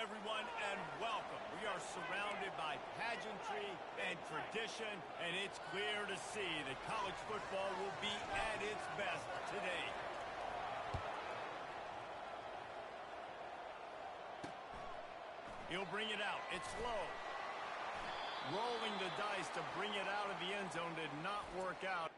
everyone, and welcome. We are surrounded by pageantry and tradition, and it's clear to see that college football will be at its best today. He'll bring it out. It's low. Rolling the dice to bring it out of the end zone did not work out.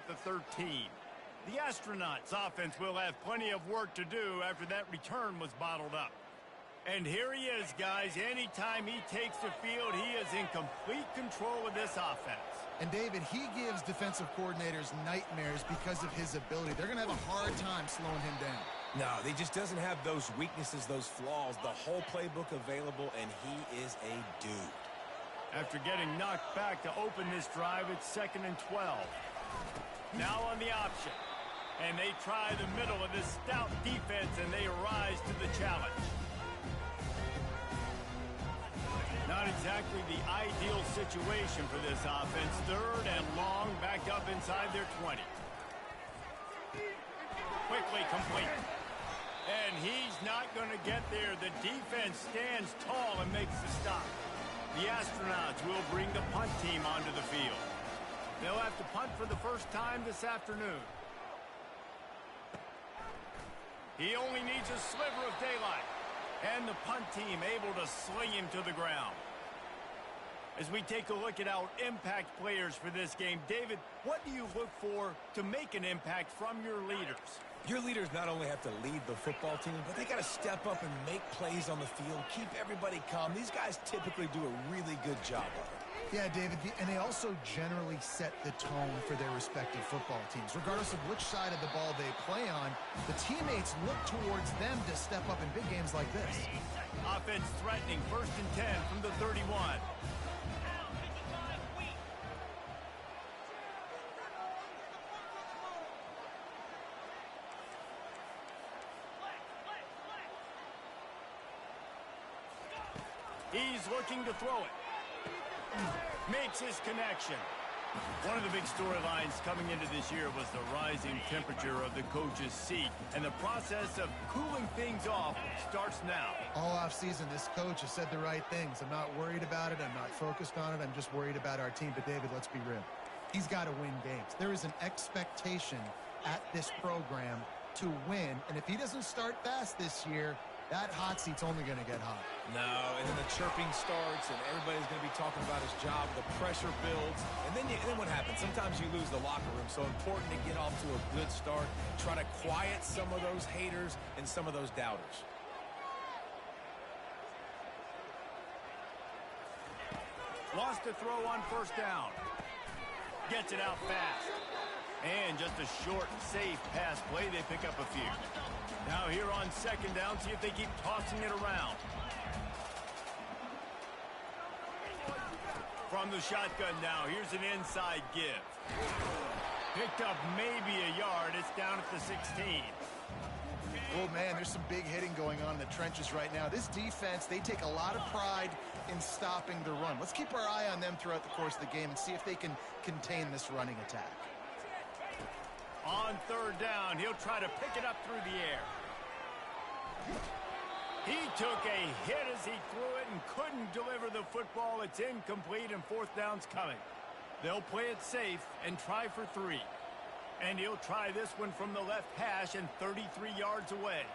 The 13. The Astronauts offense will have plenty of work to do after that return was bottled up. And here he is, guys. Anytime he takes the field, he is in complete control of this offense. And David, he gives defensive coordinators nightmares because of his ability. They're going to have a hard time slowing him down. No, he just doesn't have those weaknesses, those flaws, the whole playbook available, and he is a dude. After getting knocked back to open this drive, it's 2nd and 12. Now on the option. And they try the middle of this stout defense, and they rise to the challenge. Not exactly the ideal situation for this offense. 3rd and long, back up inside their 20. Quickly complete. And he's not going to get there. The defense stands tall and makes the stop. The Astronauts will bring the punt team onto the field. They'll have to punt for the first time this afternoon. He only needs a sliver of daylight. And the punt team able to sling him to the ground. As we take a look at our impact players for this game, David, what do you look for to make an impact from your leaders? Your leaders not only have to lead the football team, but they got to step up and make plays on the field, keep everybody calm. These guys typically do a really good job of it. Yeah, David, and they also generally set the tone for their respective football teams. Regardless of which side of the ball they play on, the teammates look towards them to step up in big games like this. Offense threatening, 1st and 10 from the 31. He's looking to throw it. Makes his connection. One of the big storylines coming into this year was the rising temperature of the coach's seat, and the process of cooling things off starts now. All offseason, this coach has said the right things. I'm not worried about it. I'm not focused on it. I'm just worried about our team. But, David, let's be real. He's got to win games. There is an expectation at this program to win, and if he doesn't start fast this year, that hot seat's only going to get hot. No, and then the chirping starts, and everybody's going to be talking about his job. The pressure builds, and then what happens? Sometimes you lose the locker room, so important to get off to a good start. Try to quiet some of those haters and some of those doubters. Lost a throw on 1st down. Gets it out fast. And just a short, safe pass play. They pick up a few. Now here on 2nd down, see if they keep tossing it around. From the shotgun now, here's an inside give. Picked up maybe a yard. It's down at the 16. Oh, man, there's some big hitting going on in the trenches right now. This defense, they take a lot of pride in stopping the run. Let's keep our eye on them throughout the course of the game and see if they can contain this running attack. On 3rd down, he'll try to pick it up through the air. He took a hit as he threw it and couldn't deliver the football. It's incomplete, and 4th down's coming. They'll play it safe and try for 3. And he'll try this one from the left hash and 33 yards away.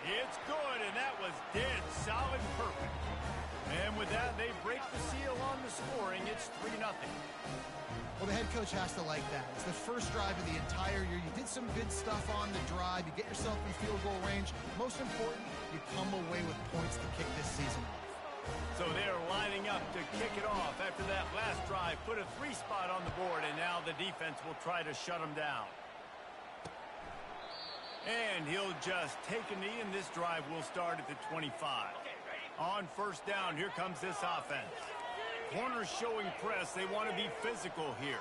It's good, and that was dead solid perfect. And with that, they break the seal on the scoring. It's 3-0. Well, the head coach has to like that. It's the first drive of the entire year. You did some good stuff on the drive. You get yourself in field goal range. Most important, you come away with points to kick this season off. So they're lining up to kick it off after that last drive. Put a 3 spot on the board, and now the defense will try to shut them down. And he'll just take a knee, and this drive will start at the 25. On first down, here comes this offense. Corners showing press. They want to be physical here.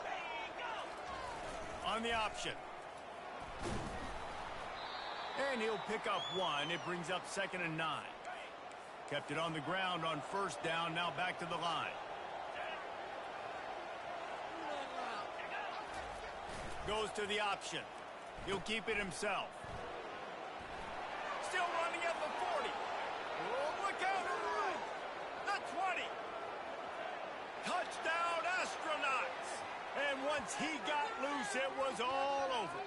On the option. And he'll pick up one. It brings up 2nd and 9. Kept it on the ground on first down. Now back to the line. Goes to the option. He'll keep it himself. Still running at the 40. Oh, look out on the right. The 20. Touchdown, Astronauts. And once he got loose, it was all over.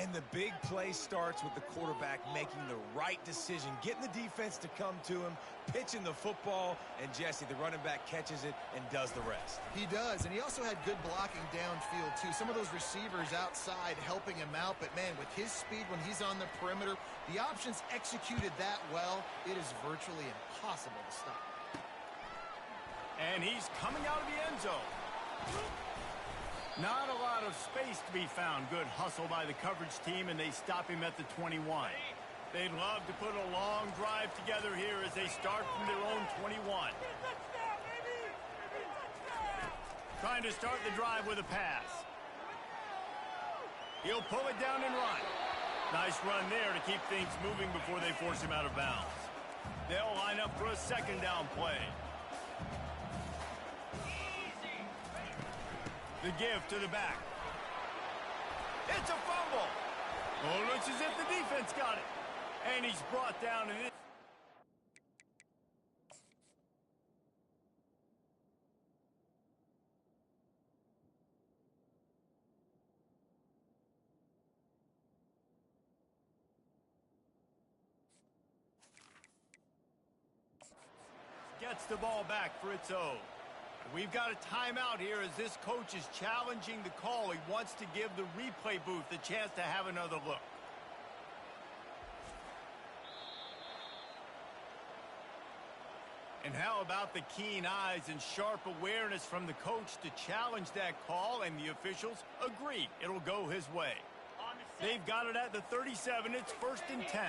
And the big play starts with the quarterback making the right decision, getting the defense to come to him, pitching the football, and Jesse, the running back, catches it and does the rest. He does, and he also had good blocking downfield, too. Some of those receivers outside helping him out, but, man, with his speed when he's on the perimeter, the options executed that well, it is virtually impossible to stop. And he's coming out of the end zone. Not a lot of space to be found. Good hustle by the coverage team, and they stop him at the 21. They'd love to put a long drive together here as they start from their own 21. Trying to start the drive with a pass. He'll pull it down and run. Nice run there to keep things moving before they force him out of bounds. They'll line up for a 2nd down play. The give to the back. It's a fumble. Oh, looks as if the defense got it. And he's brought down. And gets the ball back for its own. We've got a timeout here as this coach is challenging the call. He wants to give the replay booth the chance to have another look. And how about the keen eyes and sharp awareness from the coach to challenge that call, and the officials agree it'll go his way. They've got it at the 37. It's 1st and 10.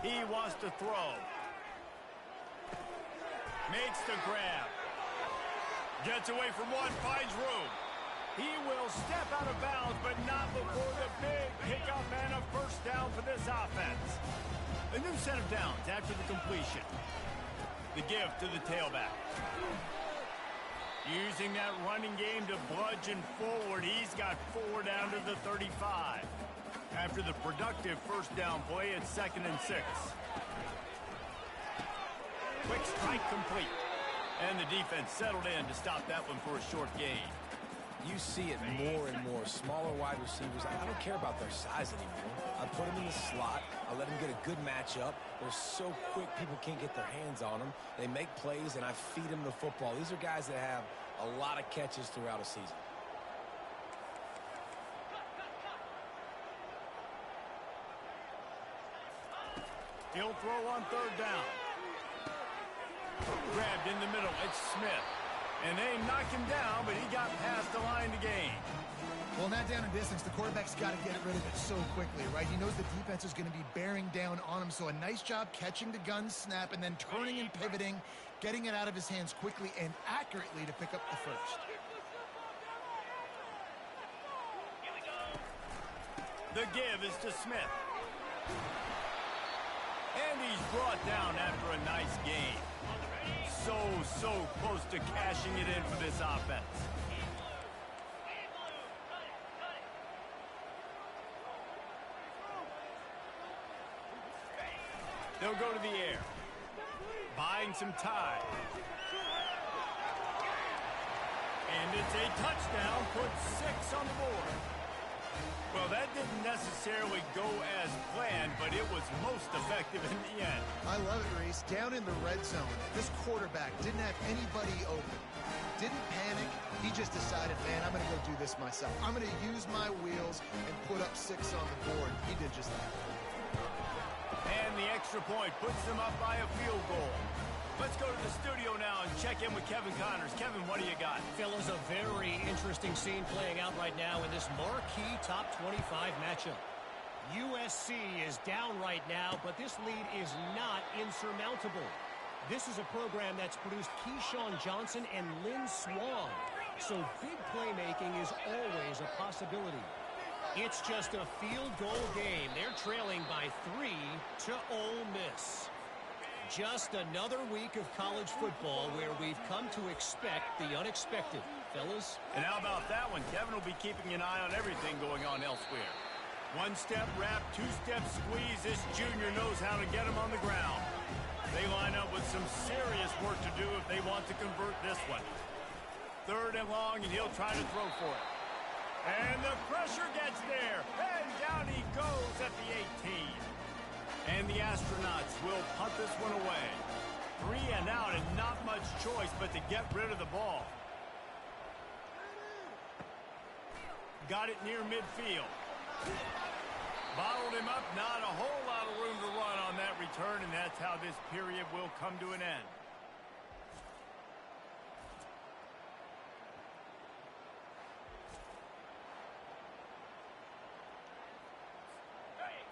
He wants to throw. Makes the grab. Gets away from one, finds room. He will step out of bounds, but not before the big pickup and a first down for this offense. A new set of downs after the completion. The give to the tailback. Using that running game to bludgeon forward, he's got 4 down to the 35. After the productive first down play, it's 2nd and 6. Quick strike complete. And the defense settled in to stop that one for a short gain. You see it more and more. Smaller wide receivers, I don't care about their size anymore. I put them in the slot. I let them get a good matchup. They're so quick, people can't get their hands on them. They make plays, and I feed them the football. These are guys that have a lot of catches throughout a season. He'll throw on 3rd down. Grabbed in the middle. It's Smith. And they knock him down, but he got past the line to gain. Well, not down in distance. The quarterback's got to get rid of it so quickly, right? He knows the defense is going to be bearing down on him, so a nice job catching the gun snap and then turning and pivoting, getting it out of his hands quickly and accurately to pick up the first. The give is to Smith. And he's brought down after a nice gain. So close to cashing it in for this offense. They'll go to the air. Buying some time. And it's a touchdown. Puts 6 on the board. Well, that didn't necessarily go as planned, but it was most effective in the end. I love it, Reese. Down in the red zone, this quarterback didn't have anybody open. Didn't panic. He just decided, man, I'm going to go do this myself. I'm going to use my wheels and put up 6 on the board. He did just that. And the extra point puts them up by a field goal. Let's go to the studio now and check in with Kevin Connors. Kevin, what do you got? Phil, is a very interesting scene playing out right now in this marquee top 25 matchup. USC is down right now, but this lead is not insurmountable. This is a program that's produced Keyshawn Johnson and Lynn Swann, so big playmaking is always a possibility. It's just a field goal game. They're trailing by 3 to Ole Miss. Just another week of college football where we've come to expect the unexpected, fellas. And how about that one? Kevin will be keeping an eye on everything going on elsewhere. One-step wrap, two-step squeeze. This junior knows how to get him on the ground. They line up with some serious work to do if they want to convert this one. 3rd and long, and he'll try to throw for it. And the pressure gets there. And down he goes at the 18. And the Astronauts will punt this one away. 3 and out, and not much choice but to get rid of the ball. Got it near midfield. Bottled him up, not a whole lot of room to run on that return, and that's how this period will come to an end.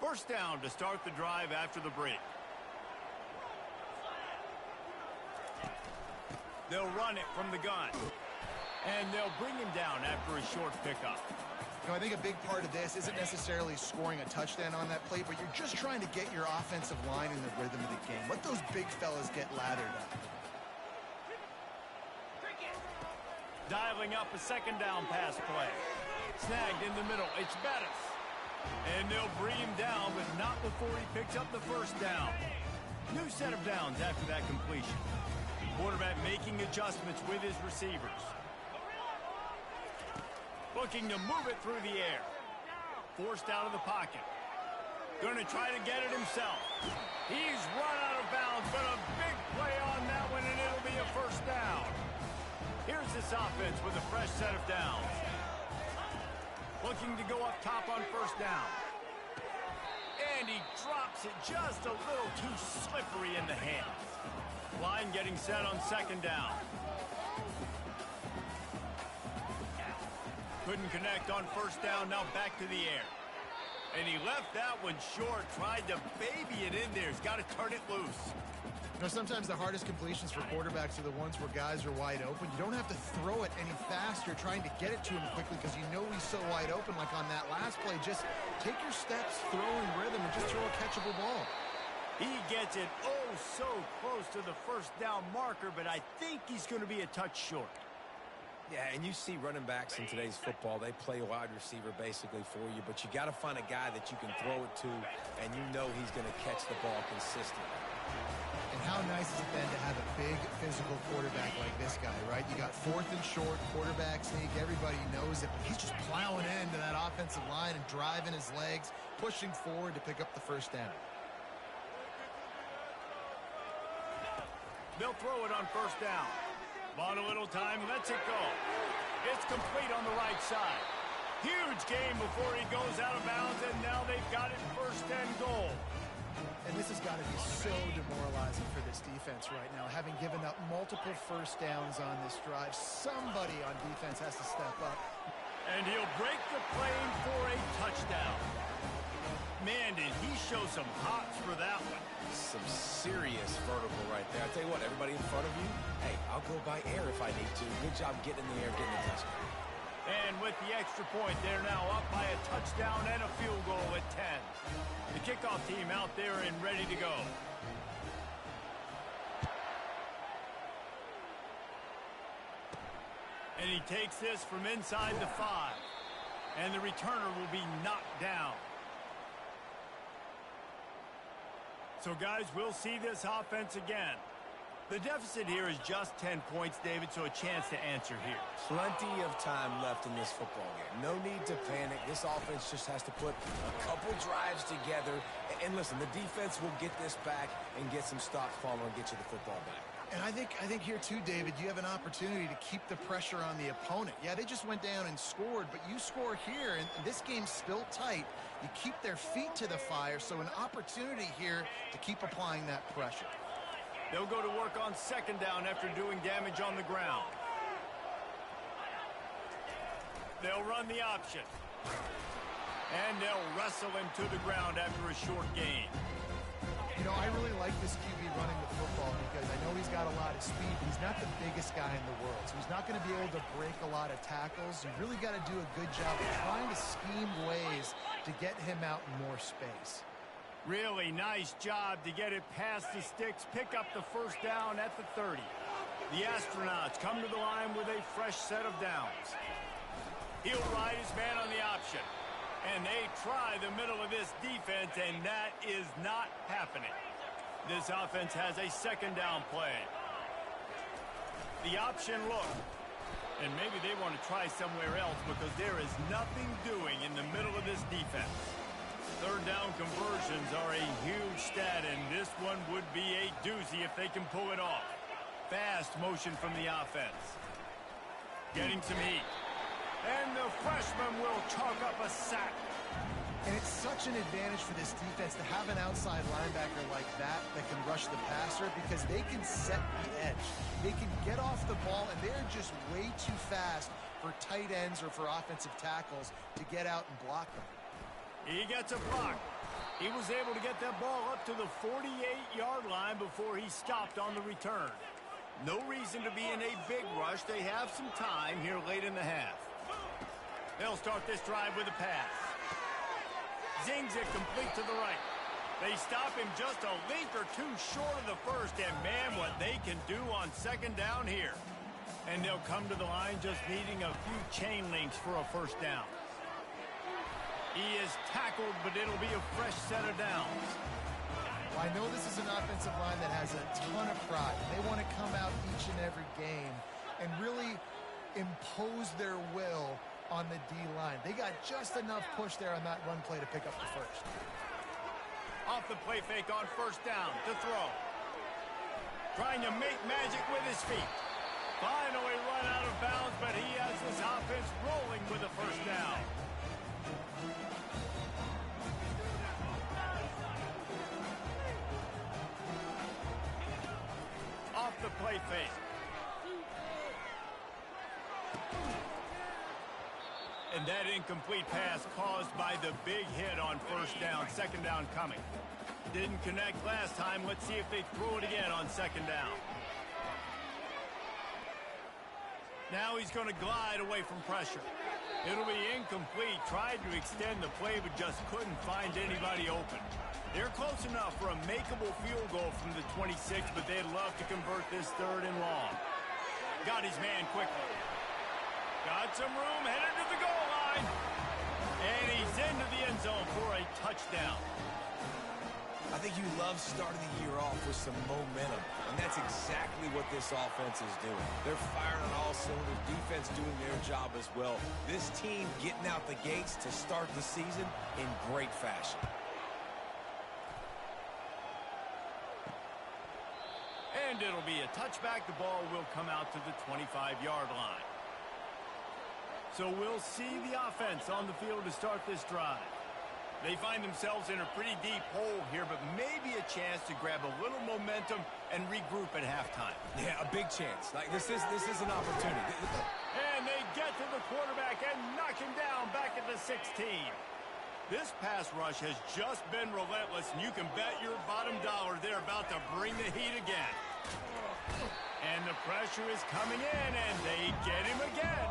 First down to start the drive after the break. They'll run it from the gun. And they'll bring him down after a short pickup. You know, I think a big part of this isn't necessarily scoring a touchdown on that play, but you're just trying to get your offensive line in the rhythm of the game. Let those big fellas get lathered up. Dialing up a second down pass play. Snagged in the middle. It's Bettis. And they'll bring him down, but not before he picks up the first down. New set of downs after that completion. Quarterback making adjustments with his receivers. Looking to move it through the air. Forced out of the pocket. Going to try to get it himself. He's run out of bounds, but a big play on that one, and it'll be a first down. Here's this offense with a fresh set of downs. Looking to go up top on first down. And he drops it just a little too slippery in the hands. Line getting set on second down. Couldn't connect on first down, now back to the air. And he left that one short, tried to baby it in there. He's got to turn it loose. You know, sometimes the hardest completions for quarterbacks are the ones where guys are wide open. You don't have to throw it any faster trying to get it to him quickly because you know he's so wide open like on that last play. Just take your steps, throw in rhythm, and just throw a catchable ball. He gets it oh so close to the first down marker, but I think he's going to be a touch short. Yeah, and you see running backs in today's football, they play wide receiver basically for you, but you got to find a guy that you can throw it to, and you know he's going to catch the ball consistently. And how nice is it then to have a big physical quarterback like this guy, right? You got 4th and short, quarterback sneak, everybody knows it, but he's just plowing into that offensive line and driving his legs, pushing forward to pick up the first down. They'll throw it on first down. Bought a little time, lets it go. It's complete on the right side. Huge game before he goes out of bounds, and now they've got it first and goal. And this has got to be so demoralizing for this defense right now. Having given up multiple first downs on this drive, somebody on defense has to step up. And he'll break the plane for a touchdown. Man, did he show some hops for that one. Some serious vertical right there. I'll tell you what, everybody in front of you, hey, I'll go by air if I need to. Good job getting in the air, getting the touchdown. And with the extra point, they're now up by a touchdown and a field goal at 10. The kickoff team out there and ready to go. And he takes this from inside the 5. And the returner will be knocked down. So, guys, we'll see this offense again. The deficit here is just 10 points, David, so a chance to answer here. Plenty of time left in this football game. No need to panic. This offense just has to put a couple drives together. And listen, the defense will get this back and get some stops following and get you the football back. And I think here too, David, you have an opportunity to keep the pressure on the opponent. Yeah, they just went down and scored, but you score here, and this game's still tight. You keep their feet to the fire, so an opportunity here to keep applying that pressure. They'll go to work on second down after doing damage on the ground. They'll run the option. And they'll wrestle him to the ground after a short gain. You know, I really like this QB running the football because I know he's got a lot of speed, but he's not the biggest guy in the world. So he's not going to be able to break a lot of tackles. You really got to do a good job of trying to scheme ways to get him out in more space. Really nice job to get it past the sticks, pick up the first down at the 30. The Astronauts come to the line with a fresh set of downs. He'll ride his man on the option. And they try the middle of this defense, and that is not happening. This offense has a second down play. The option look. And maybe they want to try somewhere else because there is nothing doing in the middle of this defense. Third down conversions are a huge stat, and this one would be a doozy if they can pull it off. Fast motion from the offense. Getting some heat. And the freshman will chalk up a sack. And it's such an advantage for this defense to have an outside linebacker like that can rush the passer because they can set the edge. They can get off the ball, and they're just way too fast for tight ends or for offensive tackles to get out and block them. He gets a block. He was able to get that ball up to the 48-yard line before he stopped on the return. No reason to be in a big rush. They have some time here late in the half. They'll start this drive with a pass. Zings it complete to the right. They stop him just a link or two short of the first, and man, what they can do on second down here. And they'll come to the line just needing a few chain links for a first down. He is tackled, but it'll be a fresh set of downs. Well, I know this is an offensive line that has a ton of pride. They want to come out each and every game and really impose their will on the D-line. They got just enough push there on that run play to pick up the first. Off the play fake on first down to throw. Trying to make magic with his feet. Finally run out of bounds, but he has this offense rolling with a first down. Off the play fake. And that incomplete pass caused by the big hit on first down. Second down coming. Didn't connect last time. Let's see if they throw it again on second down. Now he's going to glide away from pressure. It'll be incomplete. Tried to extend the play, but just couldn't find anybody open. They're close enough for a makeable field goal from the 26, but they'd love to convert this third and long. Got his man quickly. Got some room, headed to the goal line. And he's into the end zone for a touchdown. I think you love starting the year off with some momentum, and that's exactly what this offense is doing. They're firing on all cylinders, defense doing their job as well. This team getting out the gates to start the season in great fashion. And it'll be a touchback. The ball will come out to the 25-yard line. So we'll see the offense on the field to start this drive. They find themselves in a pretty deep hole here, but maybe a chance to grab a little momentum and regroup at halftime. Yeah, a big chance. Like this is an opportunity. And they get to the quarterback and knock him down back at the 16. This pass rush has just been relentless, and you can bet your bottom dollar they're about to bring the heat again. And the pressure is coming in, and they get him again.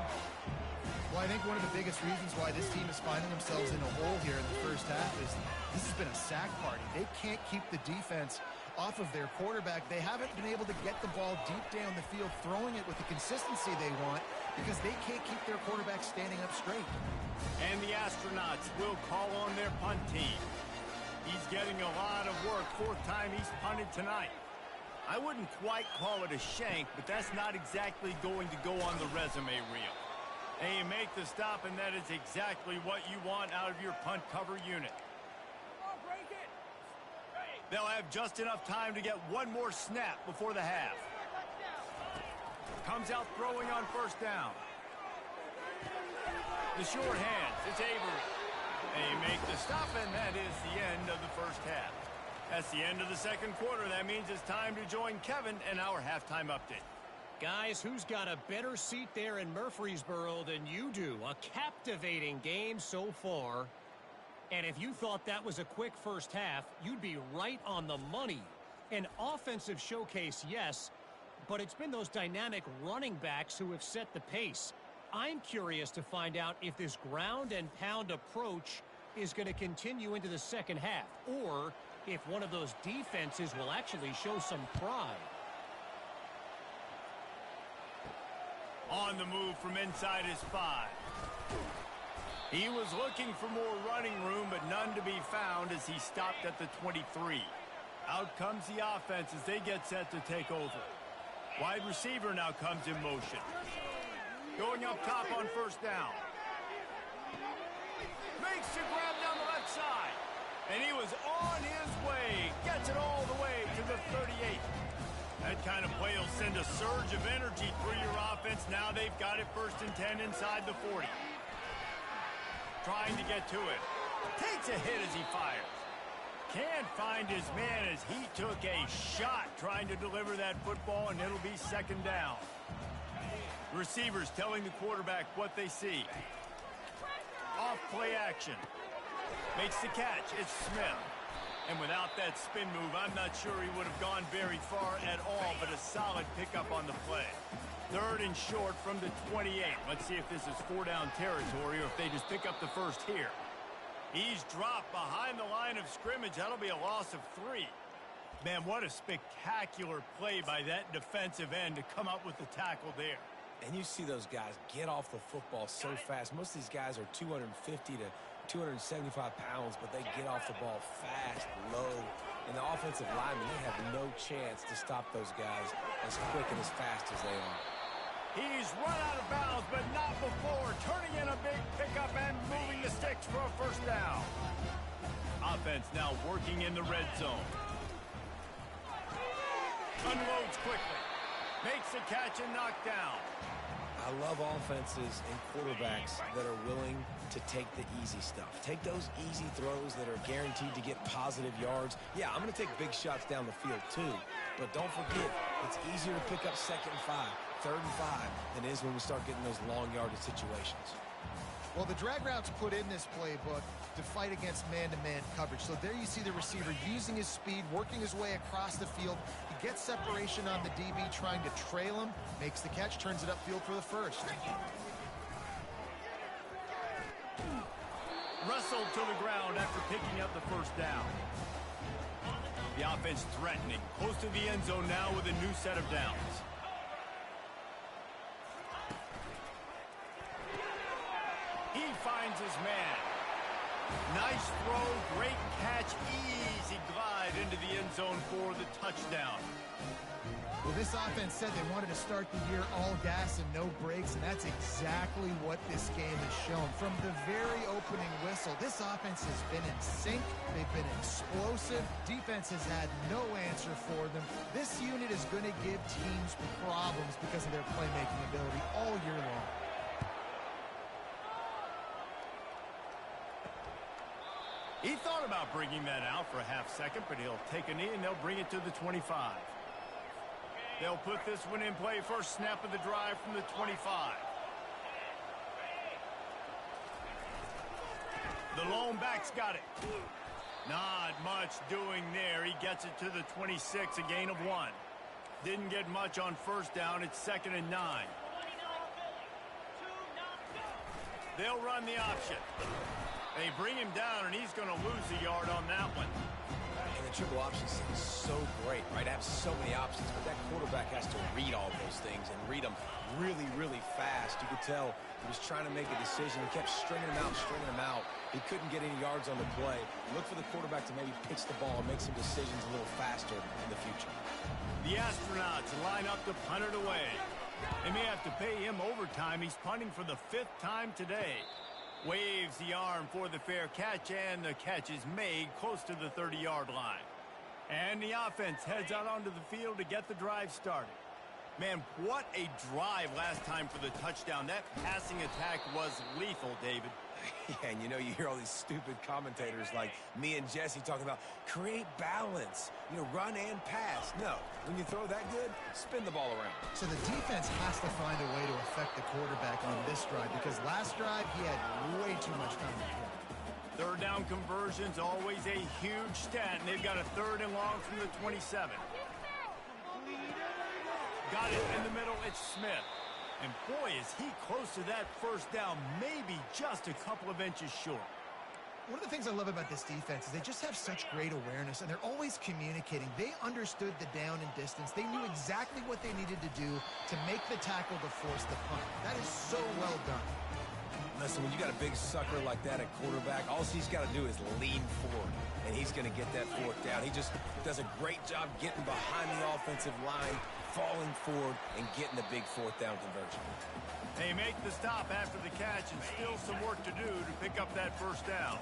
Well, I think one of the biggest reasons why this team is finding themselves in a hole here in the first half is this has been a sack party. They can't keep the defense off of their quarterback. They haven't been able to get the ball deep down the field, throwing it with the consistency they want because they can't keep their quarterback standing up straight. And the Astronauts will call on their punt team. He's getting a lot of work. Fourth time he's punted tonight. I wouldn't quite call it a shank, but that's not exactly going to go on the resume reel. And you make the stop, and that is exactly what you want out of your punt cover unit. They'll have just enough time to get one more snap before the half. Comes out throwing on first down. The short hands, it's Avery. They make the stop, and that is the end of the first half. That's the end of the second quarter. That means it's time to join Kevin and our halftime update. Guys, who's got a better seat there in Murfreesboro than you do? A captivating game so far. And if you thought that was a quick first half, you'd be right on the money. An offensive showcase, yes, but it's been those dynamic running backs who have set the pace. I'm curious to find out if this ground and pound approach is going to continue into the second half, or if one of those defenses will actually show some pride. On the move from inside his 5. He was looking for more running room, but none to be found as he stopped at the 23. Out comes the offense as they get set to take over. Wide receiver now comes in motion. Going up top on first down. Makes the grab down the left side. And he was on his way. Gets it all the way to the 38. That kind of play will send a surge of energy through your offense. Now they've got it 1st and 10 inside the 40. Trying to get to it. Takes a hit as he fires. Can't find his man as he took a shot trying to deliver that football, and it'll be 2nd down. Receivers telling the quarterback what they see. Off play action. Makes the catch. It's Smith. And without that spin move, I'm not sure he would have gone very far at all, but a solid pickup on the play. 3rd and short from the 28. Let's see if this is 4-down territory or if they just pick up the first here. He's dropped behind the line of scrimmage. That'll be a loss of 3. Man, what a spectacular play by that defensive end to come up with the tackle there. And you see those guys get off the football so fast. Most of these guys are 250 to 275 pounds, but they get off the ball fast, low. And the offensive linemen, they have no chance to stop those guys as quick and as fast as they are. He's run out of bounds, but not before. Turning in a big pickup and moving the sticks for a 1st down. Offense now working in the red zone. Unloads quickly. Makes the catch and knocked down. I love offenses and quarterbacks that are willing to take the easy stuff. Take those easy throws that are guaranteed to get positive yards. Yeah, I'm going to take big shots down the field too. But don't forget, it's easier to pick up 2nd and 5, 3rd and 5 than it is when we start getting those long yardage situations. Well, the drag routes put in this playbook to fight against man-to-man coverage. So there you see the receiver using his speed, working his way across the field. He gets separation on the DB, trying to trail him, makes the catch, turns it upfield for the 1st. Wrestled to the ground after picking up the 1st down. The offense threatening, close to the end zone now with a new set of downs. He finds his man. Nice throw, great catch, easy glide into the end zone for the touchdown. Well, this offense said they wanted to start the year all gas and no brakes, and that's exactly what this game has shown. From the very opening whistle, this offense has been in sync. They've been explosive. Defense has had no answer for them. This unit is going to give teams problems because of their playmaking ability all year long. He thought about bringing that out for a half second, but he'll take a knee and they'll bring it to the 25. They'll put this one in play. First snap of the drive from the 25. The lone back's got it. Not much doing there. He gets it to the 26, a gain of 1. Didn't get much on 1st down. It's 2nd and 9. They'll run the option. They bring him down, and he's going to lose a yard on that one. And the triple option is so great, right? I have so many options, but that quarterback has to read all those things and read them really, really fast. You could tell he was trying to make a decision. He kept stringing them out, He couldn't get any yards on the play. Look for the quarterback to maybe pitch the ball and make some decisions a little faster in the future. The Astronauts line up to punt it away. They may have to pay him overtime. He's punting for the 5th time today. Waves the arm for the fair catch, and the catch is made close to the 30-yard line. And the offense heads out onto the field to get the drive started. Man, what a drive last time for the touchdown. That passing attack was lethal, David. Yeah, and you hear all these stupid commentators like me and Jesse talking about create balance, run and pass. No, when you throw that good, spin the ball around. So the defense has to find a way to affect the quarterback on this drive because last drive he had way too much time to throw. Third down conversion's always a huge stat, and they've got a 3rd and long from the 27. Got it in the middle. It's Smith. And boy, is he close to that first down, maybe just a couple of inches short. One of the things I love about this defense is they just have such great awareness, and they're always communicating. They understood the down and distance. They knew exactly what they needed to do to make the tackle to force the punt. That is so well done. Listen, when you got a big sucker like that at quarterback, all he's got to do is lean forward, and he's going to get that 4th down. He just does a great job getting behind the offensive line, falling forward, and getting the big 4th down conversion. They make the stop after the catch, and still some work to do to pick up that first down.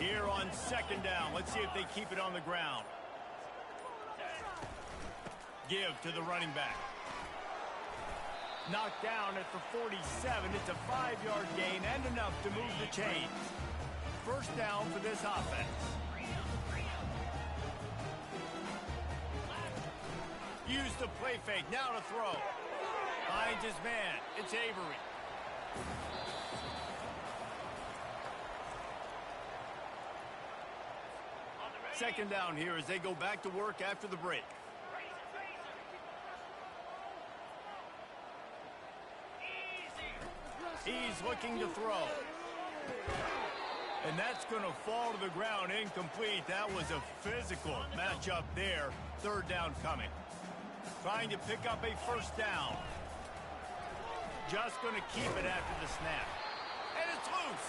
Here on 2nd down, let's see if they keep it on the ground. Give to the running back. Knocked down at the 47. It's a 5-yard gain and enough to move the chains. First down for this offense. Use the play fake. Now to throw. Finds his man. It's Avery. Second down here as they go back to work after the break. He's looking to throw. And that's going to fall to the ground incomplete. That was a physical matchup there. 3rd down coming. Trying to pick up a first down. Just going to keep it after the snap. And it's loose.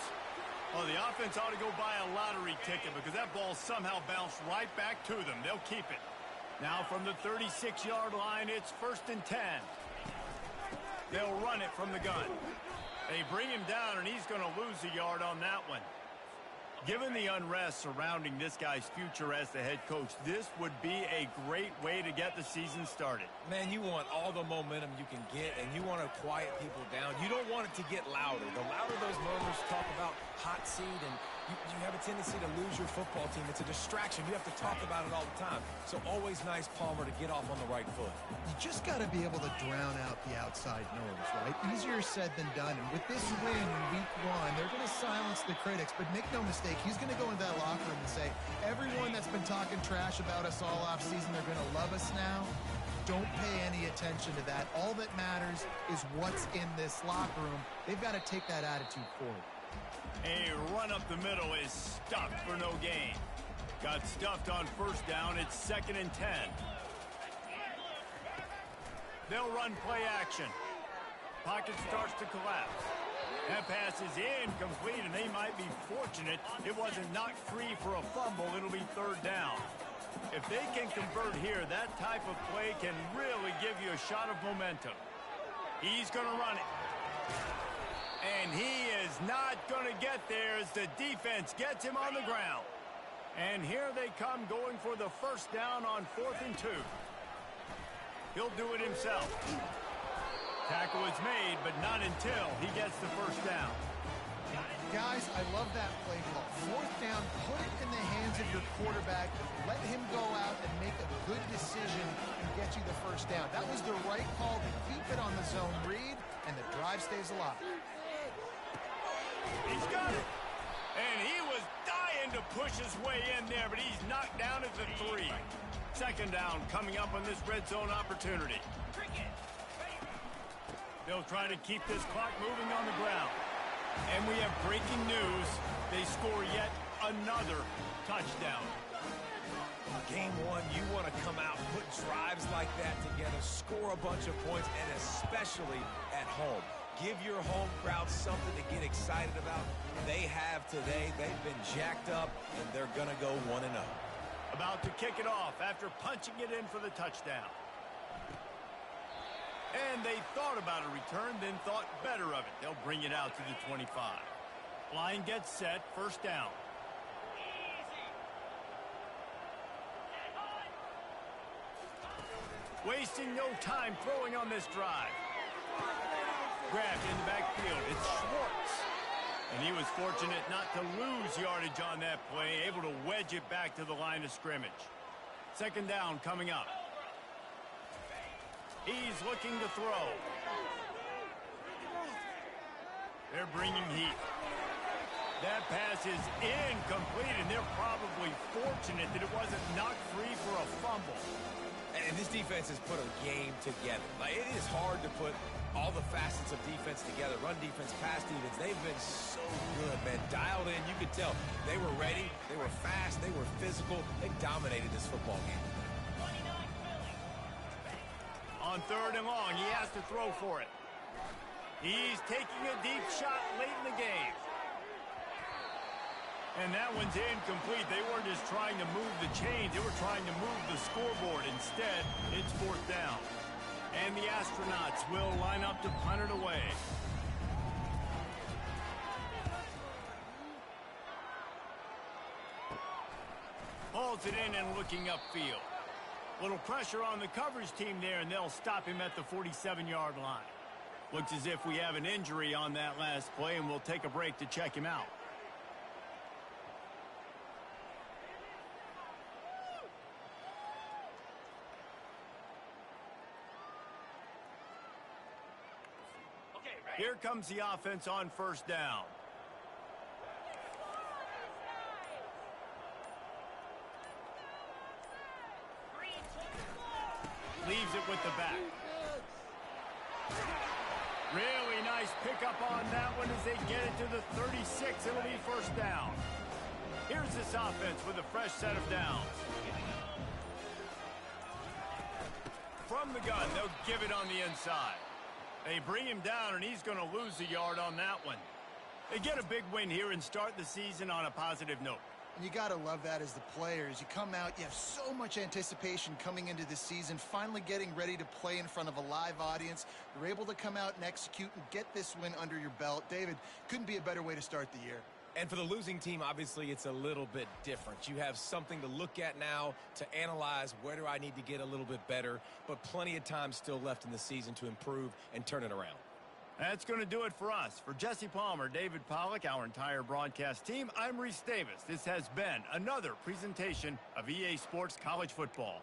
Well, the offense ought to go buy a lottery ticket because that ball somehow bounced right back to them. They'll keep it. Now from the 36-yard line, it's 1st and 10. They'll run it from the gun. They bring him down, and he's going to lose a yard on that one. Given the unrest surrounding this guy's future as the head coach, this would be a great way to get the season started. Man, you want all the momentum you can get, and you want to quiet people down. You don't want it to get louder. The louder those murmurs talk about hot seat, and you have a tendency to lose your football team. It's a distraction. You have to talk about it all the time. So always nice, Palmer, to get off on the right foot. You just got to be able to drown out the outside noise, right? Easier said than done. And with this win in week 1, they're going to silence the critics. But make no mistake, he's going to go into that locker room and say, everyone that's been talking trash about us all offseason, they're going to love us now. Don't pay any attention to that. All that matters is what's in this locker room. They've got to take that attitude forward. A run up the middle is stuffed for no gain. Got stuffed on first down. It's 2nd and 10. They'll run play action. Pocket starts to collapse. That pass is incomplete, and they might be fortunate it wasn't knocked free for a fumble. It'll be 3rd down. If they can convert here, that type of play can really give you a shot of momentum. He's going to run it. And he is not going to get there as the defense gets him on the ground. And here they come going for the first down on 4th and 2. He'll do it himself. Tackle is made, but not until he gets the first down. Guys, I love that play call. 4th down, put it in the hands of your quarterback. Let him go out and make a good decision and get you the first down. That was the right call to keep it on the zone read, and the drive stays alive. He's got it. And he was dying to push his way in there, but he's knocked down at the 3. 2nd down coming up on this red zone opportunity. They'll try to keep this clock moving on the ground. And we have breaking news. They score yet another touchdown. Game 1, you want to come out, put drives like that together, score a bunch of points, and especially at home. Give your home crowd something to get excited about. They have today. They've been jacked up, and they're going to go 1-0. About to kick it off after punching it in for the touchdown. And they thought about a return, then thought better of it. They'll bring it out to the 25. Line gets set, first down. Wasting no time throwing on this drive. Grabbed in the backfield. It's Schwartz. And he was fortunate not to lose yardage on that play, able to wedge it back to the line of scrimmage. 2nd down coming up. He's looking to throw. They're bringing heat. That pass is incomplete, and they're probably fortunate that it wasn't knocked free for a fumble. And this defense has put a game together. Like, it is hard to put all the facets of defense together. Run defense, pass defense. They've been so good, man. Dialed in. You could tell they were ready. They were fast. They were physical. They dominated this football game. On 3rd and long, he has to throw for it. He's taking a deep shot late in the game. And that one's incomplete. They weren't just trying to move the chains. They were trying to move the scoreboard. Instead, it's 4th down. And the Astronauts will line up to punt it away. Hauls it in and looking upfield. Little pressure on the coverage team there, and they'll stop him at the 47-yard line. Looks as if we have an injury on that last play, and we'll take a break to check him out. Here comes the offense on 1st down. Leaves it with the back. Really nice pickup on that one as they get it to the 36. It'll be 1st down. Here's this offense with a fresh set of downs. From the gun, they'll give it on the inside. They bring him down, and he's going to lose a yard on that one. They get a big win here and start the season on a positive note. And you got to love that as the players. You come out, you have so much anticipation coming into the season, finally getting ready to play in front of a live audience. You're able to come out and execute and get this win under your belt. David, couldn't be a better way to start the year. And for the losing team, obviously, it's a little bit different. You have something to look at now to analyze where do I need to get a little bit better, but plenty of time still left in the season to improve and turn it around. That's going to do it for us. For Jesse Palmer, David Pollack, our entire broadcast team, I'm Reese Davis. This has been another presentation of EA Sports College Football.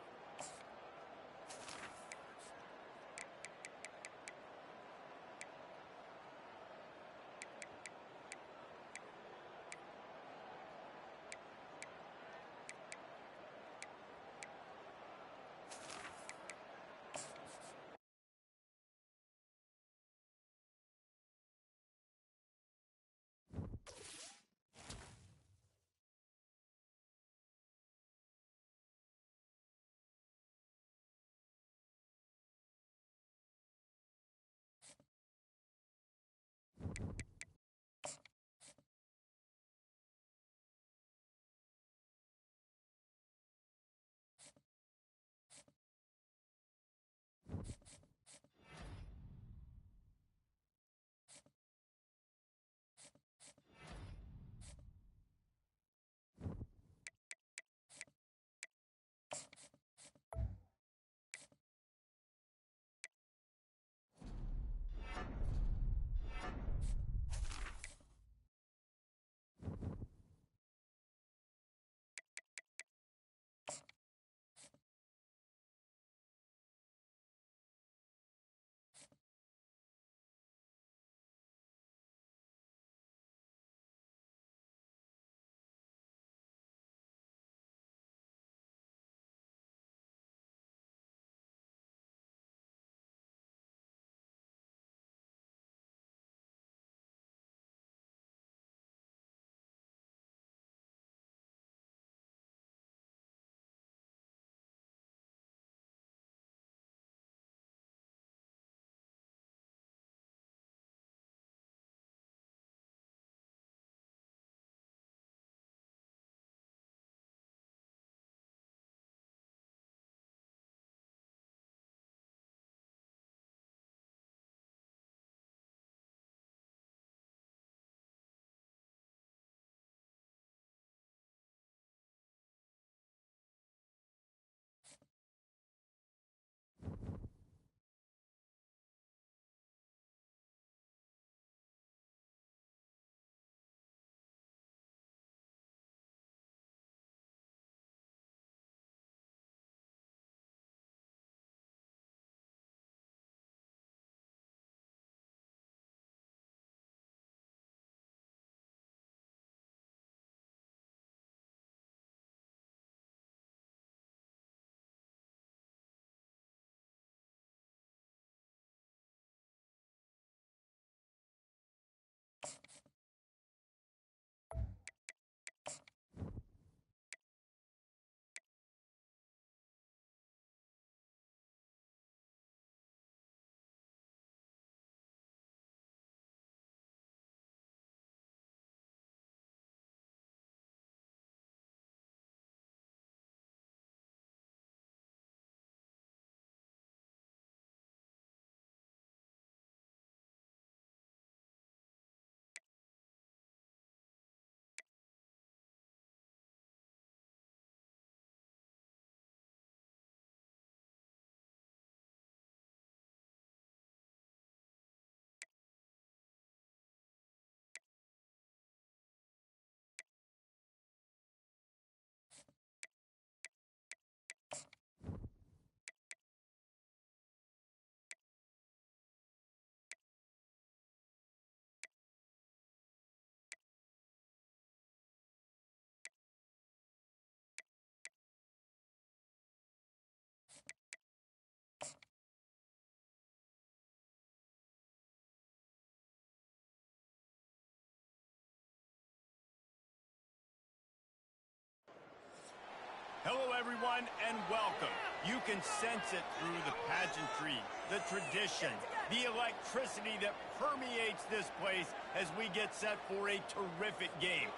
Hello, everyone, and welcome. You can sense it through the pageantry, the tradition, the electricity that permeates this place as we get set for a terrific game.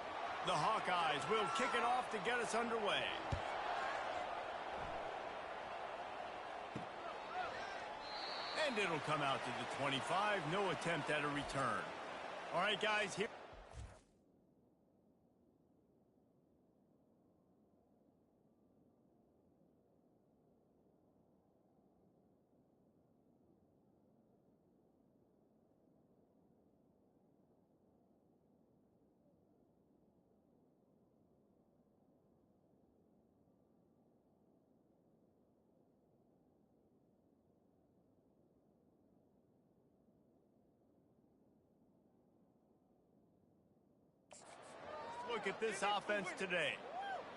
The Hawkeyes will kick it off to get us underway. And it'll come out to the 25. No attempt at a return. All right, guys, here. Look at this offense today.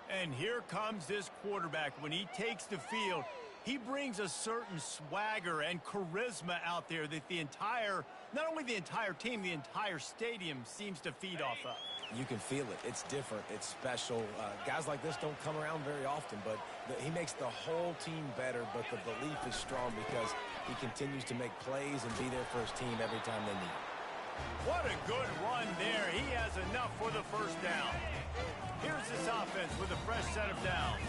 And here comes this quarterback. When he takes the field, he brings a certain swagger and charisma out there that not only the entire team, the entire stadium seems to feed off of. You can feel it. It's different. It's special. Guys like this don't come around very often, but he makes the whole team better, but the belief is strong because he continues to make plays and be there for his team every time they need it. What a good run there. He has enough for the first down. Here's this offense with a fresh set of downs.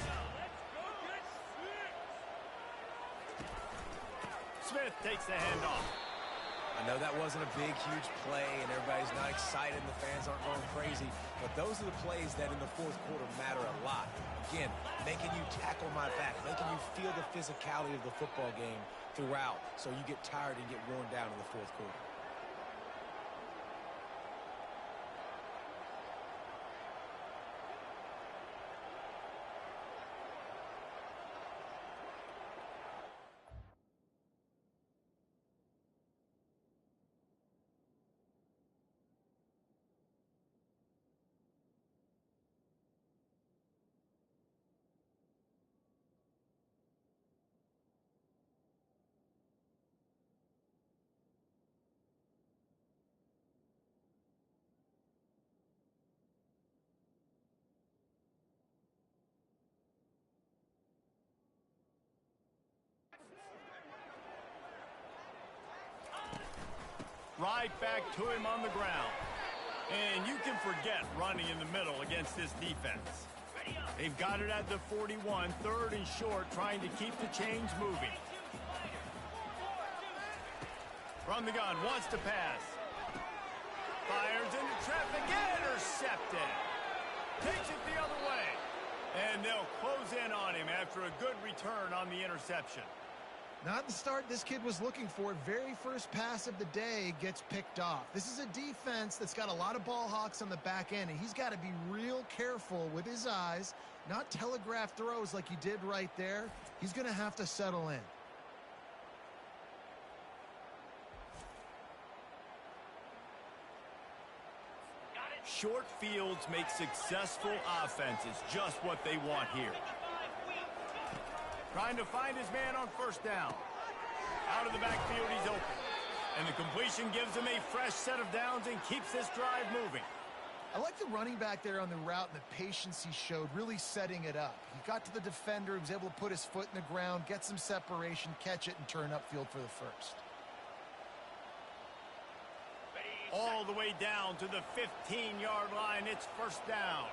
Smith takes the handoff. I know that wasn't a big, huge play, and everybody's not excited, and the fans aren't going crazy, but those are the plays that in the fourth quarter matter a lot. Again, making you tackle my back, making you feel the physicality of the football game throughout, so you get tired and get worn down in the fourth quarter. Right back to him on the ground. And you can forget running in the middle against this defense. They've got it at the 41, third and short, trying to keep the chains moving. From the gun, wants to pass. Fires into traffic, intercepted. Takes it the other way. And they'll close in on him after a good return on the interception. Not the start this kid was looking for. Very first pass of the day gets picked off. This is a defense that's got a lot of ball hawks on the back end, and he's got to be real careful with his eyes, not telegraph throws like he did right there. He's going to have to settle in. Short fields make successful offenses just what they want here. Trying to find his man on first down. Out of the backfield, he's open. And the completion gives him a fresh set of downs and keeps this drive moving. I like the running back there on the route and the patience he showed, really setting it up. He got to the defender, he was able to put his foot in the ground, get some separation, catch it, and turn upfield for the first. All the way down to the 15-yard line. It's first down.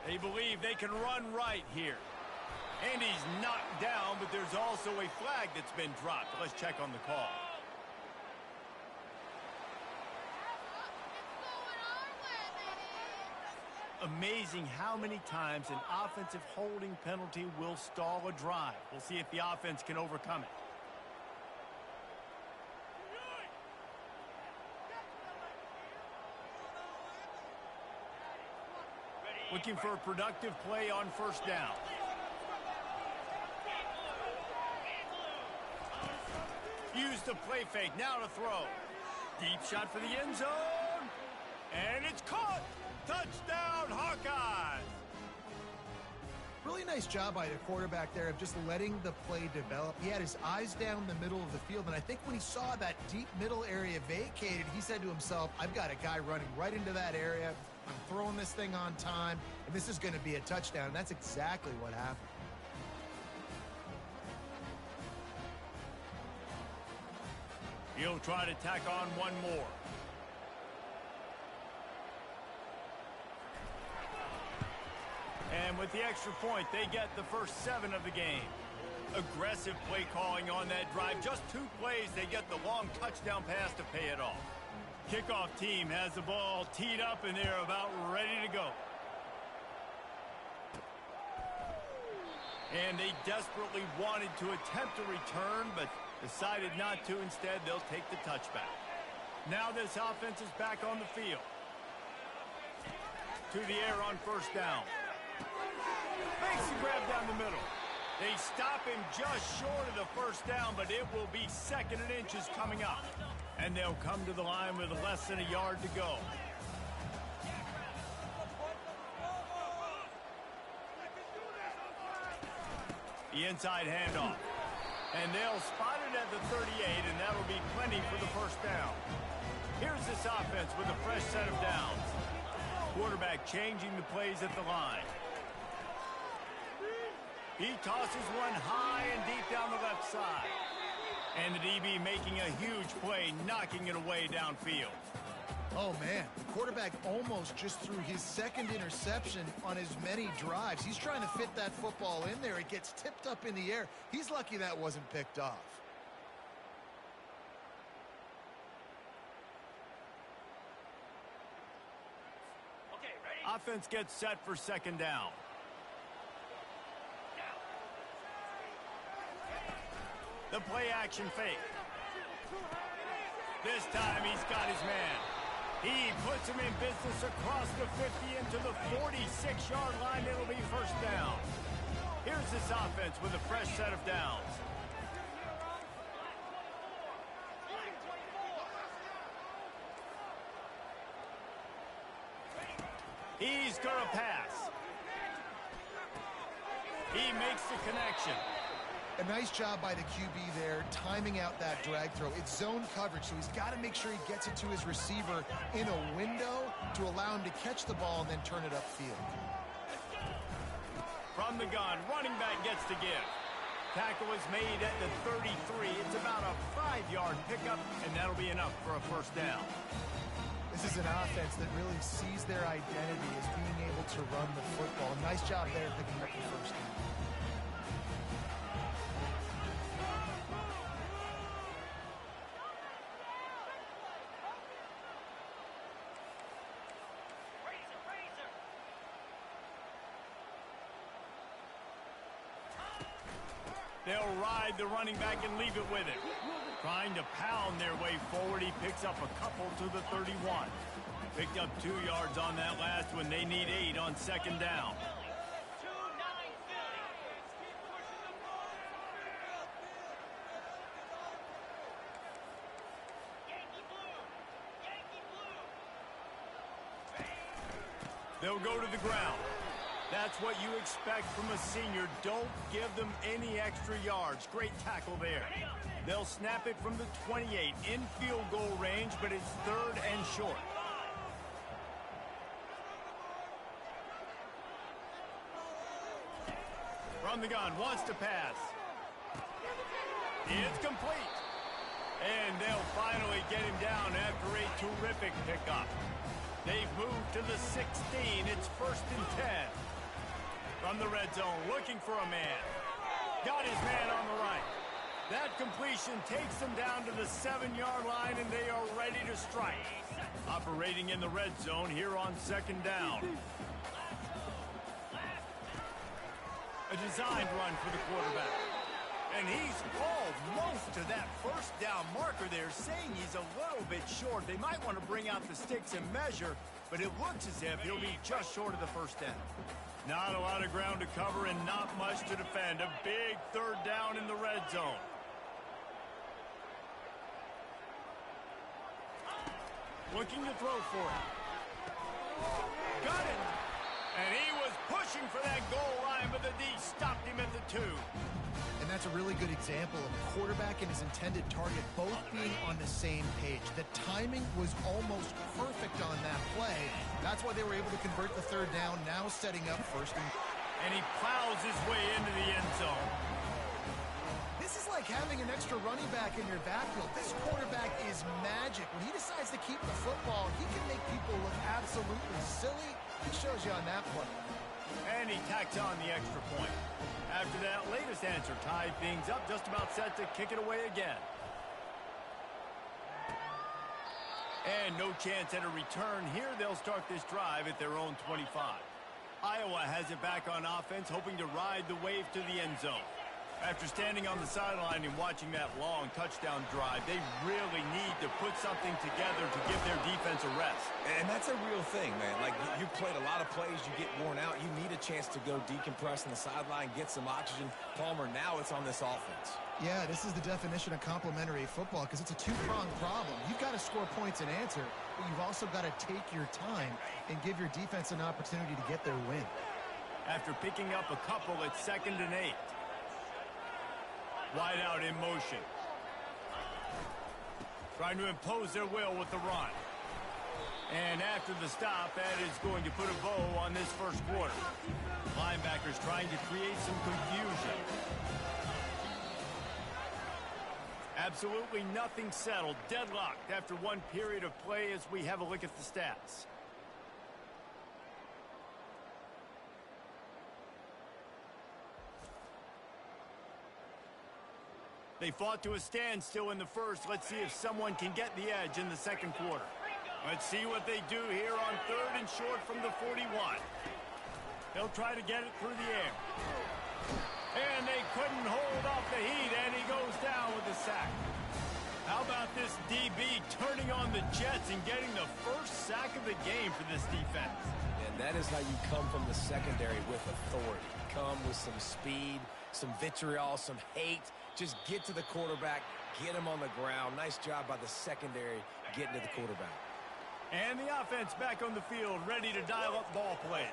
They believe they can run right here. And he's knocked down, but there's also a flag that's been dropped. Let's check on the call. Amazing how many times an offensive holding penalty will stall a drive. We'll see if the offense can overcome it. Looking for a productive play on first down. Use the play fake, now to throw. Deep shot for the end zone. And it's caught. Touchdown, Hawkeyes. Really nice job by the quarterback there of just letting the play develop. He had his eyes down the middle of the field, and I think when he saw that deep middle area vacated, he said to himself, I've got a guy running right into that area. I'm throwing this thing on time, and this is going to be a touchdown. And that's exactly what happened. He'll try to tack on one more. And with the extra point, they get the first 7 of the game. Aggressive play calling on that drive. Just 2 plays, they get the long touchdown pass to pay it off. Kickoff team has the ball teed up, and they're about ready to go. And they desperately wanted to attempt a return, but decided not to. Instead, they'll take the touchback. Now this offense is back on the field. To the air on first down. Makes the grab down the middle. They stop him just short of the first down, but it will be 2nd and inches coming up. And they'll come to the line with less than a yard to go. The inside handoff. And they'll spot it at the 38, and that'll be plenty for the first down. Here's this offense with a fresh set of downs. Quarterback changing the plays at the line. He tosses one high and deep down the left side. And the DB making a huge play, knocking it away downfield. Oh, man, the quarterback almost just threw his 2nd interception on as many drives. He's trying to fit that football in there. It gets tipped up in the air. He's lucky that wasn't picked off. Okay, ready? Offense gets set for 2nd down. The play action fake. This time he's got his man. He puts him in business across the 50 into the 46-yard line. It'll be first down. Here's this offense with a fresh set of downs. He's going to pass. He makes the connection. A nice job by the QB there, timing out that drag throw. It's zone coverage, so he's got to make sure he gets it to his receiver in a window to allow him to catch the ball and then turn it upfield. From the gun, running back gets to give. Tackle is made at the 33. It's about a 5-yard pickup, and that'll be enough for a first down. This is an offense that really sees their identity as being able to run the football. Nice job there picking up the first down. They'll ride the running back and leave it with him. Trying to pound their way forward. He picks up a couple to the 31. Picked up 2 yards on that last one. They need 8 on 2nd down. They'll go to the ground. That's what you expect from a senior. Don't give them any extra yards. Great tackle there. They'll snap it from the 28 in field goal range, but it's 3rd and short. From the gun, wants to pass. It's complete. And they'll finally get him down after a terrific pickup. They've moved to the 16. It's 1st and 10. From the red zone, looking for a man. Got his man on the right. That completion takes them down to the 7-yard line, and they are ready to strike. Operating in the red zone here on 2nd down. A designed run for the quarterback. And he's almost to that first down marker there, saying he's a little bit short. They might want to bring out the sticks and measure, but it looks as if he'll be just short of the first down. Not a lot of ground to cover and not much to defend. A big 3rd down in the red zone. Looking to throw for it. Got it. And he was pushing for that goal line, but the D stopped him at the 2. And that's a really good example of a quarterback and his intended target both being on the same page. The timing was almost perfect on that play. That's why they were able to convert the third down, now setting up first and he plows his way into the end zone. This is like having an extra running back in your backfield. This quarterback is magic. When he decides to keep the football, he can make people look absolutely silly. He shows you on that play. And he tacks on the extra point. After that latest answer tied things up, just about set to kick it away again. And no chance at a return here. They'll start this drive at their own 25. Iowa has it back on offense, hoping to ride the wave to the end zone. After standing on the sideline and watching that long touchdown drive, they really need to put something together to give their defense a rest. And that's a real thing, man. Like, you played a lot of plays, you get worn out. You need a chance to go decompress on the sideline, get some oxygen. Palmer, now it's on this offense. Yeah, this is the definition of complementary football because it's a two-pronged problem. You've got to score points and answer, but you've also got to take your time and give your defense an opportunity to get their win. After picking up a couple, it's 2nd and 8. Wide out in motion. Trying to impose their will with the run. And after the stop, that is going to put a bow on this first quarter. Linebackers trying to create some confusion. Absolutely nothing settled. Deadlocked after one period of play as we have a look at the stats. They fought to a standstill in the first. Let's see if someone can get the edge in the second quarter. Let's see what they do here on 3rd and short from the 41. They'll try to get it through the air. And they couldn't hold off the heat, and he goes down with a sack. How about this DB turning on the Jets and getting the first sack of the game for this defense? And that is how you come from the secondary with authority. Come with some speed, some vitriol, some hate. Just get to the quarterback, get him on the ground. Nice job by the secondary getting to the quarterback. And the offense back on the field, ready to dial up ball plays.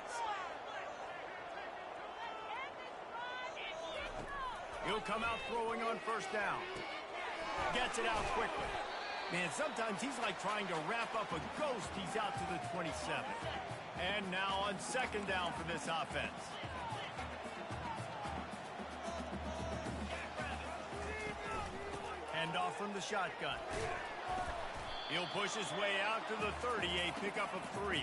He'll come out throwing on first down. Gets it out quickly. Man, sometimes he's like trying to wrap up a ghost. He's out to the 27. And now on 2nd down for this offense. Hand off from the shotgun. He'll push his way out to the 30, a pickup of 3.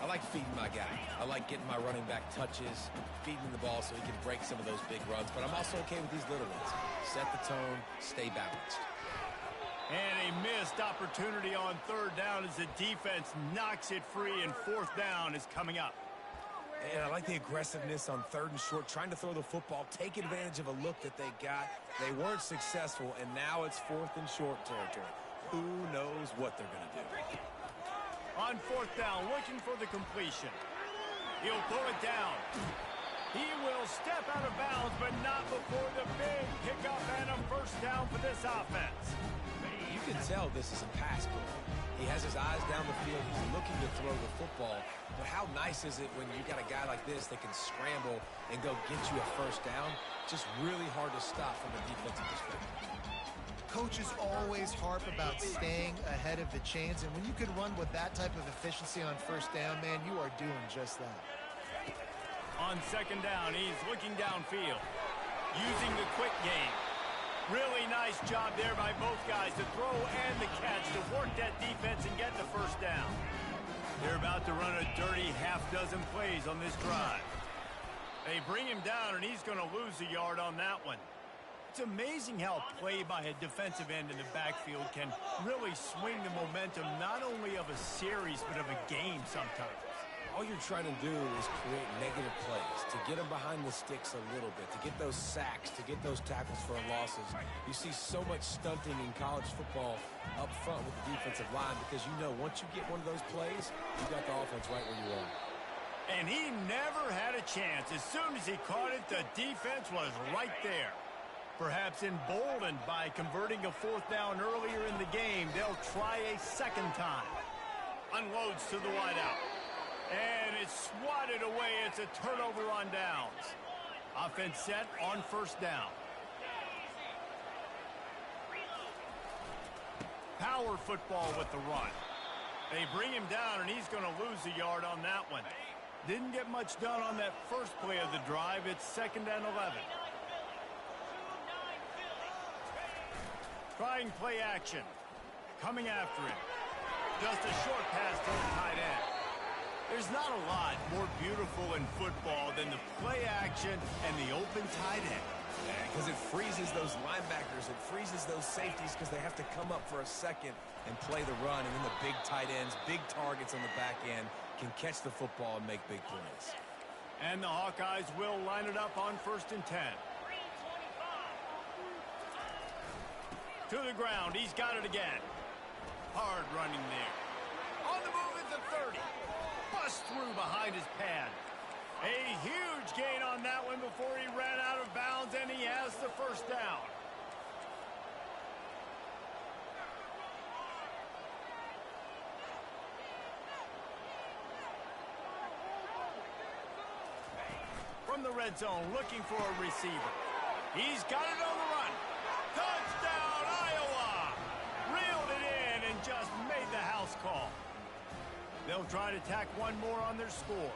I like feeding my guy. I like getting my running back touches, feeding the ball so he can break some of those big runs. But I'm also okay with these little ones. Set the tone, stay balanced. And a missed opportunity on 3rd down as the defense knocks it free, and 4th down is coming up. And I like the aggressiveness on 3rd and short, trying to throw the football, take advantage of a look that they got. They weren't successful, and now it's 4th and short territory. Who knows what they're going to do? On 4th down, looking for the completion. He'll pull it down. He will step out of bounds, but not before the big pickup and a first down for this offense. You can tell this is a pass play. He has his eyes down the field. He's looking to throw the football. But how nice is it when you got a guy like this that can scramble and go get you a first down? Just really hard to stop from a defensive perspective. Coaches always harp about staying ahead of the chains, and when you can run with that type of efficiency on first down, man, you are doing just that. On 2nd down, he's looking downfield, using the quick game. Really nice job there by both guys, the throw and the catch, to work that defense and get the first down. They're about to run a dirty half-dozen plays on this drive. They bring him down, and he's going to lose a yard on that one. It's amazing how play by a defensive end in the backfield can really swing the momentum not only of a series but of a game sometimes. All you're trying to do is create negative plays, to get them behind the sticks a little bit, to get those sacks, to get those tackles for losses. You see so much stunting in college football up front with the defensive line because you know once you get one of those plays, you got the offense right where you are. And he never had a chance. As soon as he caught it, the defense was right there. Perhaps emboldened by converting a 4th down earlier in the game, they'll try a 2nd time. Unloads to the wideout. And it's swatted away. It's a turnover on downs. Offense set on first down. Power football with the run. They bring him down, and he's going to lose a yard on that one. Didn't get much done on that first play of the drive. It's 2nd and 11. Trying play action. Coming after him. Just a short pass to the tight end. There's not a lot more beautiful in football than the play action and the open tight end. Because it freezes those linebackers. It freezes those safeties because they have to come up for a second and play the run. And then the big tight ends, big targets on the back end can catch the football and make big plays. And the Hawkeyes will line it up on 1st and 10. To the ground. He's got it again. Hard running there. On the move at the 30. Bust through behind his pad. A huge gain on that one before he ran out of bounds, and he has the first down. From the red zone, looking for a receiver. He's got it on the run. Touchdown, Iowa! Reeled it in and just made the house call. They'll try to tack one more on their score.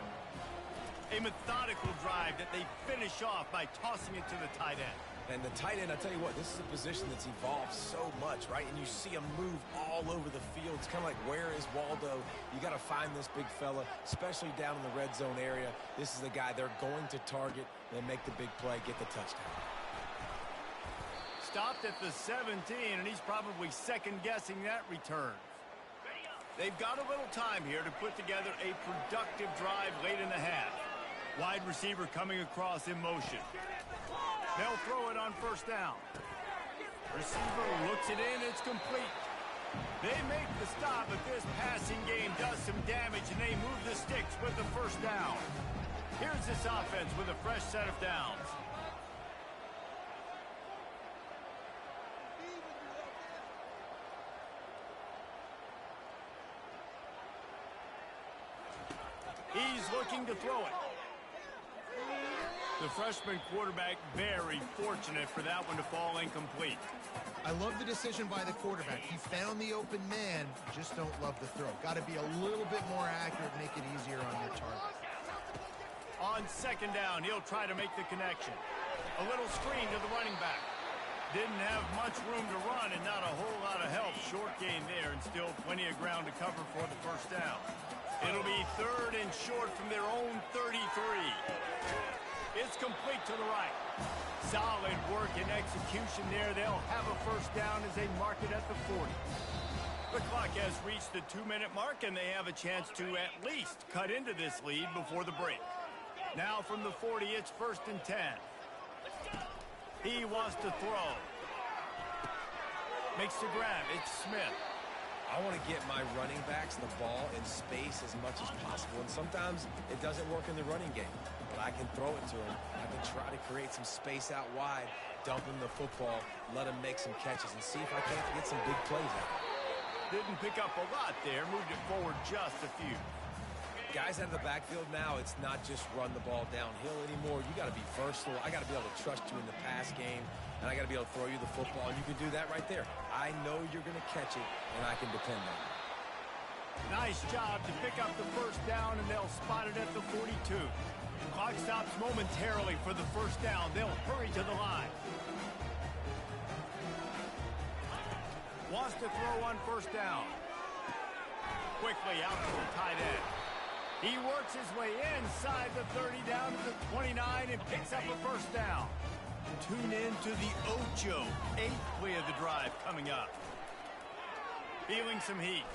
A methodical drive that they finish off by tossing it to the tight end. And the tight end, I tell you what, this is a position that's evolved so much, right? And you see him move all over the field. It's kind of like, where is Waldo? You got to find this big fella, especially down in the red zone area. This is the guy they're going to target and make the big play, get the touchdown. Stopped at the 17, and he's probably second-guessing that return. They've got a little time here to put together a productive drive late in the half. Wide receiver coming across in motion. They'll throw it on 1st down. Receiver looks it in. It's complete. They make the stop, but this passing game does some damage, and they move the sticks with the 1st down. Here's this offense with a fresh set of downs. He's looking to throw it. The freshman quarterback very fortunate for that one to fall incomplete. I love the decision by the quarterback. He found the open man, just don't love the throw. Got to be a little bit more accurate, make it easier on your target. On 2nd down, he'll try to make the connection. A little screen to the running back. Didn't have much room to run and not a whole lot of help. Short gain there and still plenty of ground to cover for the 1st down. It'll be 3rd and short from their own 33. It's complete to the right. Solid work and execution there. They'll have a 1st down as they mark it at the 40. The clock has reached the 2-minute mark, and they have a chance to at least cut into this lead before the break. Now from the 40, it's 1st and 10. He wants to throw. Makes the grab. It's Smith. I want to get my running backs the ball in space as much as possible. And sometimes it doesn't work in the running game. But I can throw it to him. I can try to create some space out wide, dump him the football, let him make some catches, and see if I can't get some big plays out. Didn't pick up a lot there. Moved it forward just a few. Guys out of the backfield now, it's not just run the ball downhill anymore. You got to be versatile. I got to be able to trust you in the pass game, and I got to be able to throw you the football, and you can do that right there. I know you're going to catch it, and I can depend on it. Nice job to pick up the 1st down, and they'll spot it at the 42. Clock stops momentarily for the 1st down. They'll hurry to the line. Wants to throw on 1st down. Quickly out to the tight end. He works his way inside the 30 down to the 29 and picks up a 1st down. Tune in to the Ocho, 8th play of the drive coming up. Feeling some heat.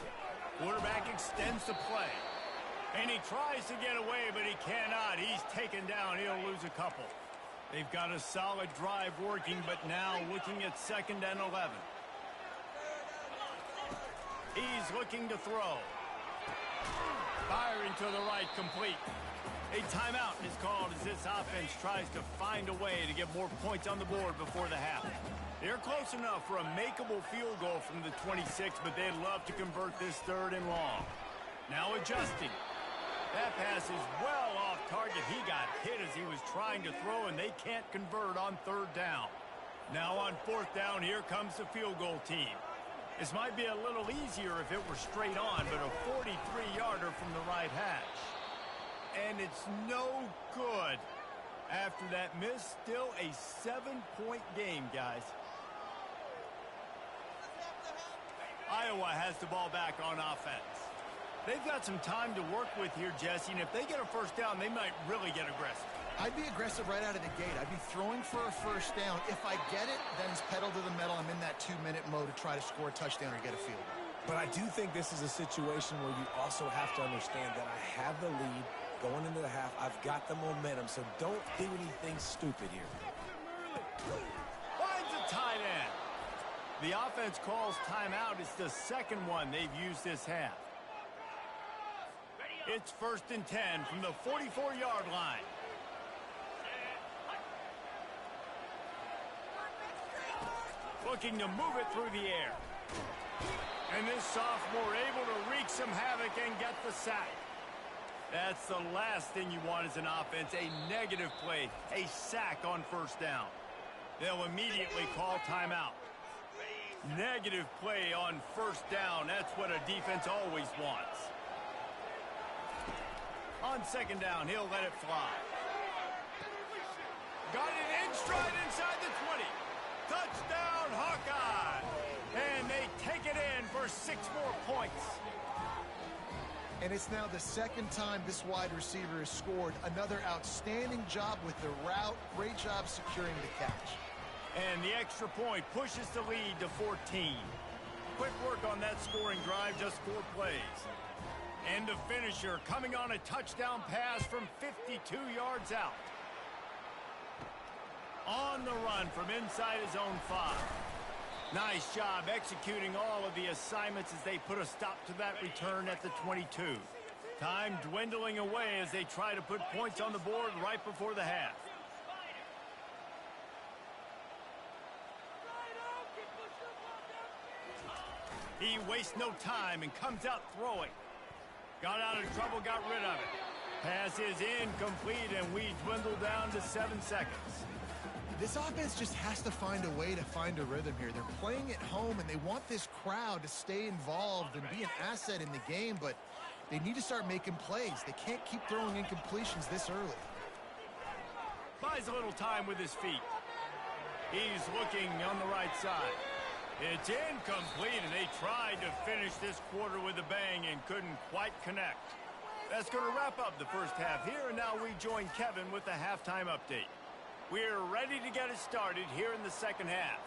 Quarterback extends the play. And he tries to get away, but he cannot. He's taken down. He'll lose a couple. They've got a solid drive working, but now looking at 2nd and 11. He's looking to throw. Firing to the right, complete. A timeout is called as this offense tries to find a way to get more points on the board before the half. They're close enough for a makeable field goal from the 26, but they'd love to convert this 3rd and long. Now adjusting. That pass is well off target. He got hit as he was trying to throw, and they can't convert on 3rd down. Now on 4th down, here comes the field goal team. This might be a little easier if it were straight on, but a 43-yarder from the right hash. And it's no good. After that miss, still a 7-point game, guys. Iowa has the ball back on offense. They've got some time to work with here, Jesse, and if they get a first down, they might really get aggressive. I'd be aggressive right out of the gate. I'd be throwing for a first down. If I get it, then it's pedal to the metal. I'm in that 2-minute mode to try to score a touchdown or get a field goal. But I do think this is a situation where you also have to understand that I have the lead going into the half. I've got the momentum, so don't do anything stupid here. Finds a tight end. The offense calls timeout. It's the second one they've used this half. It's 1st and 10 from the 44-yard line. Looking to move it through the air. And this sophomore able to wreak some havoc and get the sack. That's the last thing you want as an offense, a negative play, a sack on first down. They'll immediately call timeout. Negative play on first down, that's what a defense always wants. On second down, he'll let it fly. Got it in stride inside the 20. Touchdown, Hawkeye! And they take it in for 6 more points. And it's now the second time this wide receiver has scored. Another outstanding job with the route. Great job securing the catch. And the extra point pushes the lead to 14. Quick work on that scoring drive, just 4 plays. And the finisher coming on a touchdown pass from 52 yards out. On the run from inside his own 5. Nice job executing all of the assignments as they put a stop to that return at the 22. Time dwindling away as they try to put points on the board right before the half. He wastes no time and comes out throwing. Got out of trouble, got rid of it. Pass is incomplete, and we dwindle down to 7 seconds. This offense just has to find a way to find a rhythm here. They're playing at home, and they want this crowd to stay involved and be an asset in the game, but they need to start making plays. They can't keep throwing incompletions this early. Buys a little time with his feet. He's looking on the right side. It's incomplete, and they tried to finish this quarter with a bang and couldn't quite connect. That's going to wrap up the first half here, and now we join Kevin with the halftime update. We're ready to get it started here in the second half.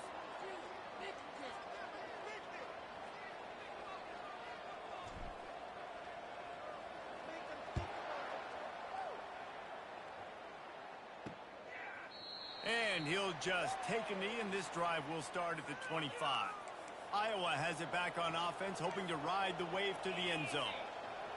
And he'll just take a knee, and this drive will start at the 25. Iowa has it back on offense, hoping to ride the wave to the end zone.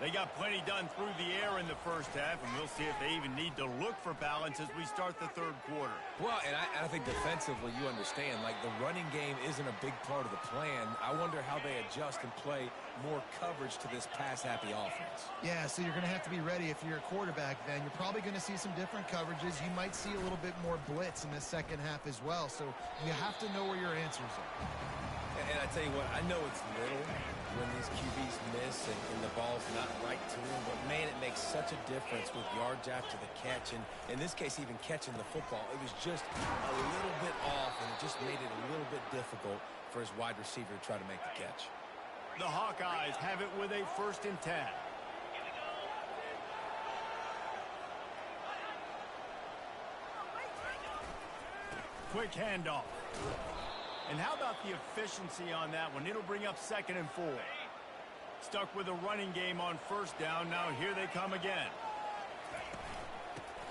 They got plenty done through the air in the first half, and we'll see if they even need to look for balance as we start the third quarter. Well, and I think defensively you understand, like the running game isn't a big part of the plan. I wonder how they adjust and play more coverage to this pass-happy offense. Yeah, so you're going to have to be ready if you're a quarterback then. You're probably going to see some different coverages. You might see a little bit more blitz in the second half as well, so you have to know where your answers are. And I tell you what, I know it's little when these QBs miss and the ball's not right to them, but man, it makes such a difference with yards after the catch, and in this case, even catching the football. It was just a little bit off, and it just made it a little bit difficult for his wide receiver to try to make the catch. The Hawkeyes have it with a 1st and 10. Quick handoff. And how about the efficiency on that one? It'll bring up 2nd and 4. Stuck with a running game on first down. Now here they come again.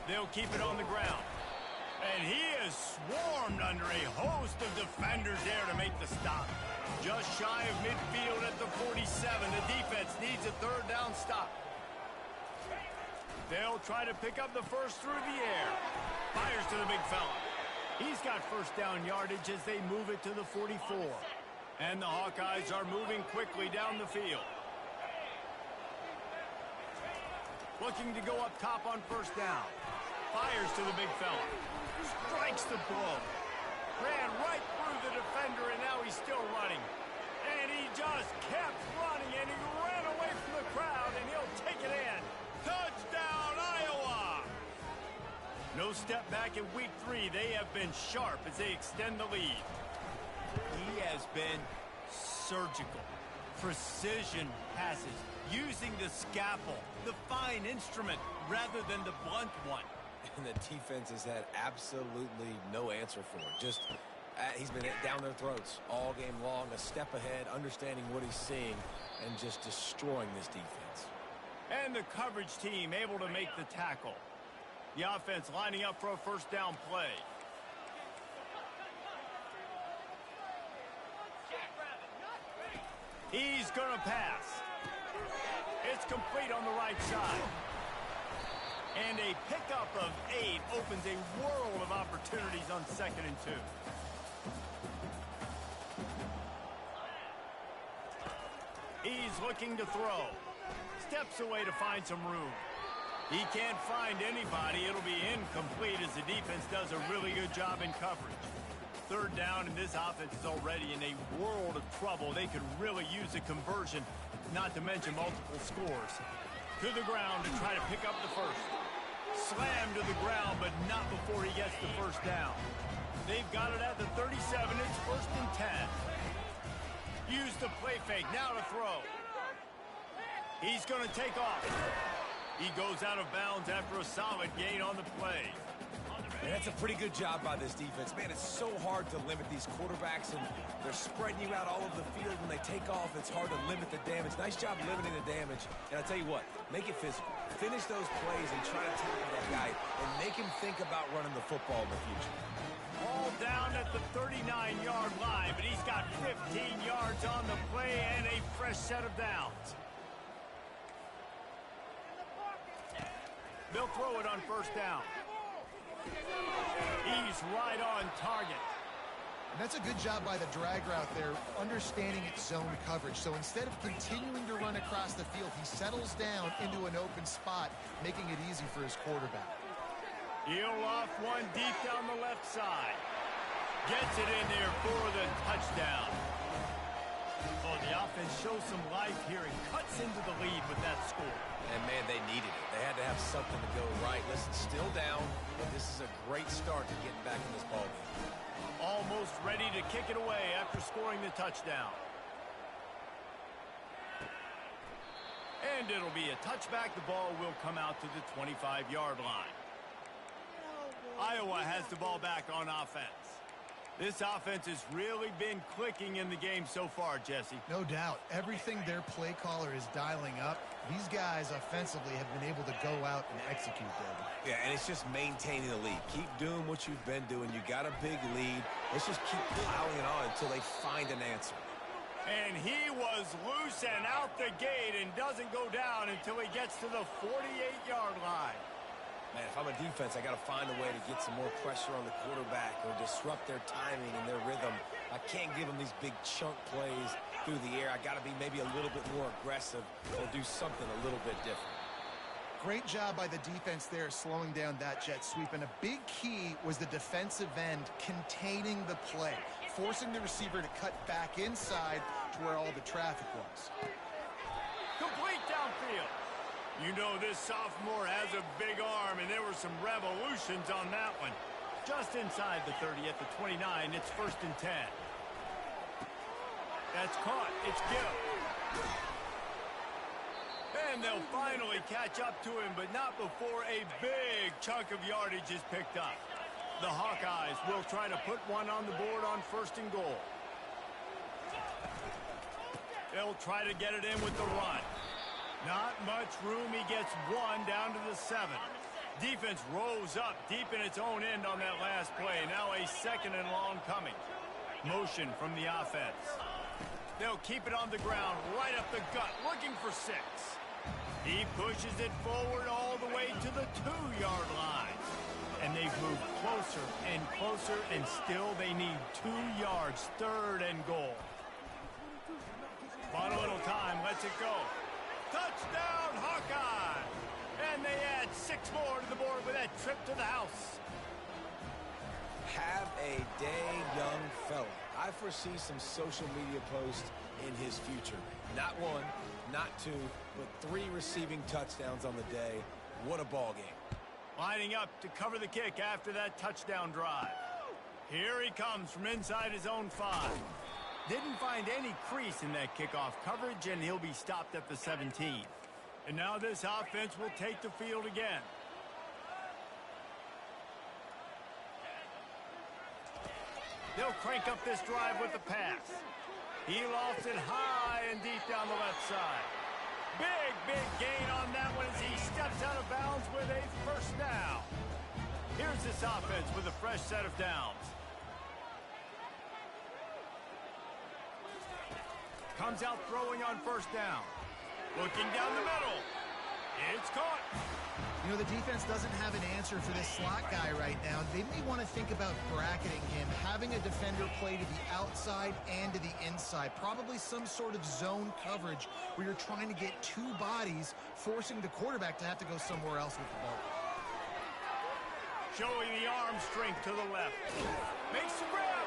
They'll keep it on the ground. And he is swarmed under a host of defenders there to make the stop. Just shy of midfield at the 47. The defense needs a 3rd down stop. They'll try to pick up the first through the air. Fires to the big fella. He's got 1st down yardage as they move it to the 44. And the Hawkeyes are moving quickly down the field. Looking to go up top on 1st down. Fires to the big fella. Strikes the blow. Ran right through the defender, and now he's still running. And he step back in week 3, they have been sharp as they extend the lead. He has been surgical. Precision passes, using the scalpel, the fine instrument, rather than the blunt one. And the defense has had absolutely no answer for it. Just, he's been down their throats all game long, a step ahead, understanding what he's seeing, and just destroying this defense. And the coverage team able to make the tackle. The offense lining up for a first down play. He's going to pass. It's complete on the right side. And a pickup of 8 opens a world of opportunities on 2nd and 2. He's looking to throw. Steps away to find some room. He can't find anybody. It'll be incomplete as the defense does a really good job in coverage. 3rd down, and this offense is already in a world of trouble. They could really use a conversion, not to mention multiple scores. To the ground to try to pick up the first. Slam to the ground, but not before he gets the first down. They've got it at the 37. It's 1st and 10. Use the play fake. Now to throw. He's going to take off. He goes out of bounds after a solid gain on the play. And that's a pretty good job by this defense. Man, it's so hard to limit these quarterbacks, and they're spreading you out all over the field. When they take off, it's hard to limit the damage. Nice job limiting the damage. And I'll tell you what, make it physical. Finish those plays and try to tackle that guy and make him think about running the football in the future. All down at the 39-yard line, but he's got 15 yards on the play and a fresh set of downs. They'll throw it on 1st down. He's right on target. And that's a good job by the drag route there, understanding its zone coverage. So instead of continuing to run across the field, he settles down into an open spot, making it easy for his quarterback. He'll off one deep down the left side. Gets it in there for the touchdown. Oh, the offense shows some life here and cuts into the lead with that score. And, man, they needed it. They had to have something to go right. Listen, still down, but this is a great start to getting back in this ballgame. Almost ready to kick it away after scoring the touchdown. And it'll be a touchback. The ball will come out to the 25-yard line. Iowa has the ball back on offense. This offense has really been clicking in the game so far, Jesse. No doubt. Everything their play caller is dialing up, these guys offensively have been able to go out and execute, David. Yeah, and it's just maintaining the lead. Keep doing what you've been doing. You got a big lead. Let's just keep plowing it on until they find an answer. And he was loose and out the gate and doesn't go down until he gets to the 48-yard line. Man, if I'm a defense, I got to find a way to get some more pressure on the quarterback or disrupt their timing and their rhythm. I can't give them these big chunk plays through the air. I got to be maybe a little bit more aggressive or do something a little bit different. Great job by the defense there, slowing down that jet sweep. And a big key was the defensive end containing the play, forcing the receiver to cut back inside to where all the traffic was. Complete downfield. You know this sophomore has a big arm, and there were some revolutions on that one. Just inside the 30 at the 29, it's 1st and 10. That's caught. It's Gill. And they'll finally catch up to him, but not before a big chunk of yardage is picked up. The Hawkeyes will try to put one on the board on 1st and goal. They'll try to get it in with the run. Not much room. He gets one down to the 7. Defense rose up deep in its own end on that last play. Now a 2nd and long coming. Motion from the offense. They'll keep it on the ground, right up the gut, looking for 6. He pushes it forward all the way to the 2-yard line. And they've moved closer and closer, and still they need 2 yards, 3rd and goal. Bought a little time, lets it go. Touchdown, Hawkeye! And they add 6 more to the board with that trip to the house. Have a day, young fella. I foresee some social media posts in his future. Not 1, not 2, but 3 receiving touchdowns on the day. What a ball game. Lining up to cover the kick after that touchdown drive. Here he comes from inside his own 5. Didn't find any crease in that kickoff coverage, and he'll be stopped at the 17. And now this offense will take the field again. They'll crank up this drive with the pass. He lofts it high and deep down the left side. Big gain on that one as he steps out of bounds with a first down. Here's this offense with a fresh set of downs. Comes out throwing on first down. Looking down the middle. It's caught. You know, the defense doesn't have an answer for this slot guy right now. They may want to think about bracketing him, having a defender play to the outside and to the inside. Probably some sort of zone coverage where you're trying to get 2 bodies, forcing the quarterback to have to go somewhere else with the ball. Showing the arm strength to the left. Makes the grab.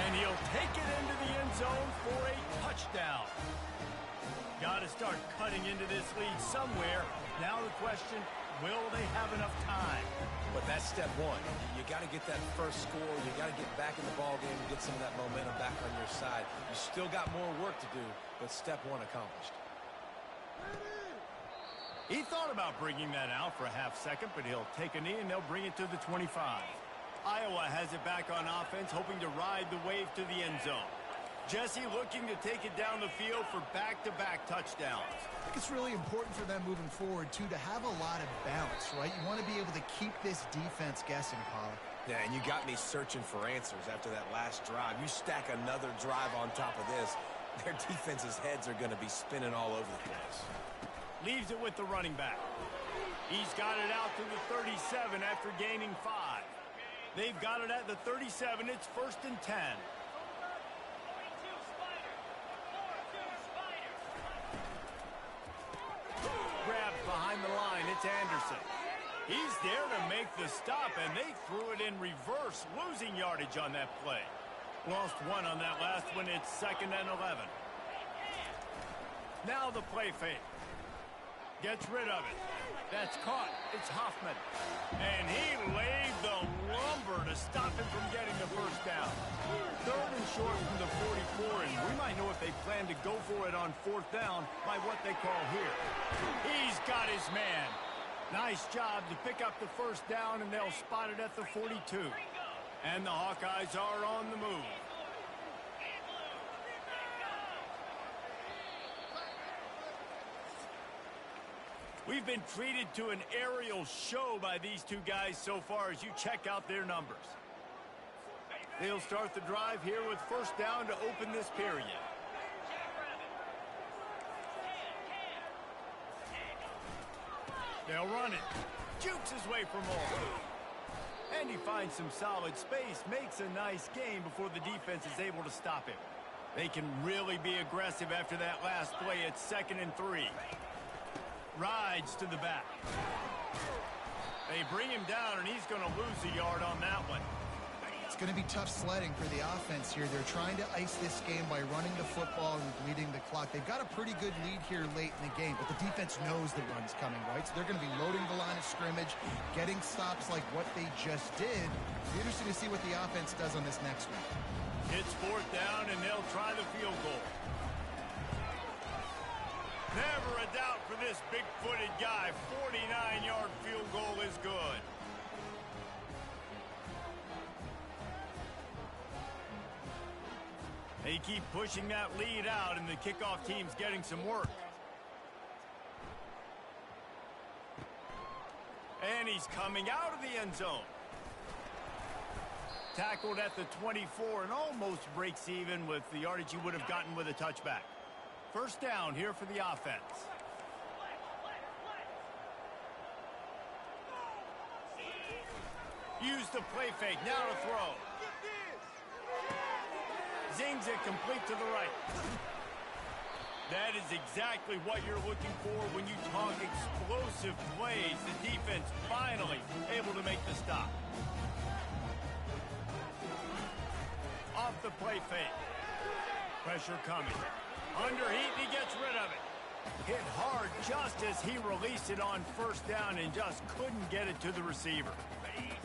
And he'll take it into the end zone for a touchdown. Got to start cutting into this lead somewhere. Now the question, will they have enough time? But that's step 1. You got to get that first score. You got to get back in the ball game and get some of that momentum back on your side. You still got more work to do, but step 1 accomplished. He thought about bringing that out for a half second, but he'll take a knee and they'll bring it to the 25. Iowa has it back on offense, hoping to ride the wave to the end zone. Jesse looking to take it down the field for back-to-back touchdowns. I think it's really important for them moving forward, too, to have a lot of balance, right? You want to be able to keep this defense guessing, Pollock. Yeah, and you got me searching for answers after that last drive. You stack another drive on top of this, their defense's heads are going to be spinning all over the place. Leaves it with the running back. He's got it out to the 37 after gaining 5. They've got it at the 37. It's 1st and 10. Grabbed behind the line. It's Anderson. He's there to make the stop, and they threw it in reverse, losing yardage on that play. Lost 1 on that last one. It's 2nd and 11. Now the play fake. Gets rid of it. That's caught. It's Hoffman. And he laid the lumber to stop him from getting the first down. 3rd and short from the 44, and we might know if they plan to go for it on 4th down by what they call here. He's got his man. Nice job to pick up the first down, and they'll spot it at the 42. And the Hawkeyes are on the move. We've been treated to an aerial show by these two guys so far as you check out their numbers. They'll start the drive here with first down to open this period. They'll run it. Jukes his way for more. And he finds some solid space, makes a nice gain before the defense is able to stop him. They can really be aggressive after that last play. It's 2nd and 3. Rides to the back. They bring him down, and he's going to lose a yard on that one. It's going to be tough sledding for the offense here. They're trying to ice this game by running the football and bleeding the clock. They've got a pretty good lead here late in the game, but the defense knows the run's coming, right? So they're going to be loading the line of scrimmage, getting stops like what they just did. It's interesting to see what the offense does on this next one. It's 4th down, and they'll try the field goal. Never a doubt for this big-footed guy. 49-yard field goal is good. They keep pushing that lead out, and the kickoff team's getting some work. And he's coming out of the end zone. Tackled at the 24 and almost breaks even with the yardage he would have gotten with a touchback. First down here for the offense. Use the play fake. Now to throw. Zings it complete to the right. That is exactly what you're looking for when you talk explosive plays. The defense finally able to make the stop. Off the play fake. Pressure coming. Under heat, he gets rid of it. Hit hard just as he released it on first down and just couldn't get it to the receiver.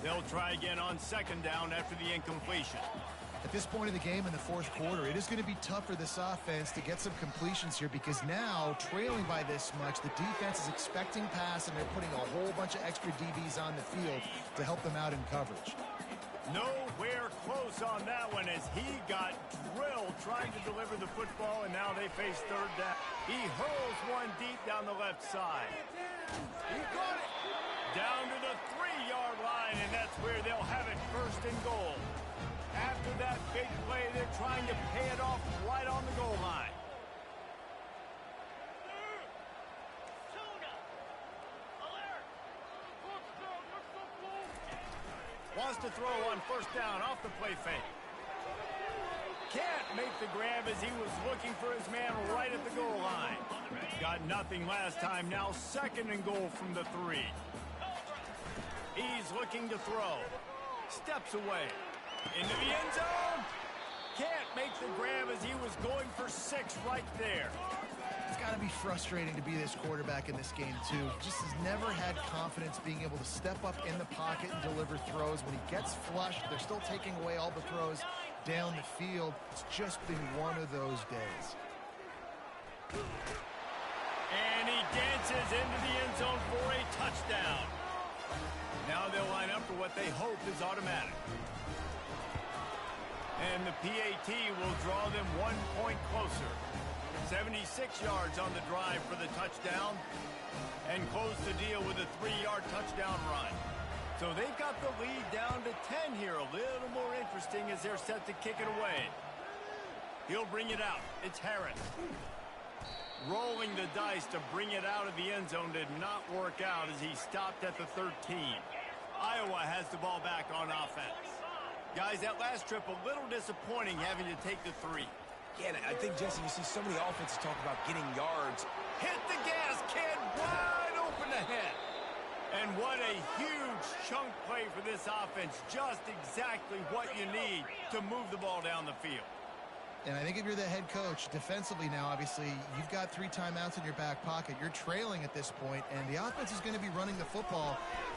They'll try again on second down after the incompletion. At this point in the game in the fourth quarter, it is going to be tough for this offense to get some completions here because now, trailing by this much, the defense is expecting pass and they're putting a whole bunch of extra DBs on the field to help them out in coverage. Nowhere close on that one as he got drilled trying to deliver the football, and now they face third down. He hurls one deep down the left side. He got it down to the 3-yard line, and that's where they'll have it first and goal. After that big play, they're trying to pay it off right on the goal line. Wants to throw on first down off the play fake. Can't make the grab as he was looking for his man right at the goal line. Got nothing last time. Now second and goal from the 3. He's looking to throw. Steps away. Into the end zone. Can't make the grab as he was going for 6 right there. It's got to be frustrating to be this quarterback in this game, too. Just has never had confidence being able to step up in the pocket and deliver throws. When he gets flushed, they're still taking away all the throws down the field. It's just been one of those days. And he dances into the end zone for a touchdown. Now they'll line up for what they hope is automatic. And the PAT will draw them 1 point closer. 76 yards on the drive for the touchdown. And close the deal with a 3-yard touchdown run. So they've got the lead down to 10 here. A little more interesting as they're set to kick it away. He'll bring it out. It's Harris. Rolling the dice to bring it out of the end zone did not work out as he stopped at the 13. Iowa has the ball back on offense. Guys, that last trip a little disappointing having to take the 3. Yeah, I think, Jesse, you see so many offenses talk about getting yards. Hit the gas, kid, wide open ahead. And what a huge chunk play for this offense. Just exactly what you need to move the ball down the field. And I think if you're the head coach, defensively now, obviously, you've got 3 timeouts in your back pocket. You're trailing at this point, and the offense is going to be running the football,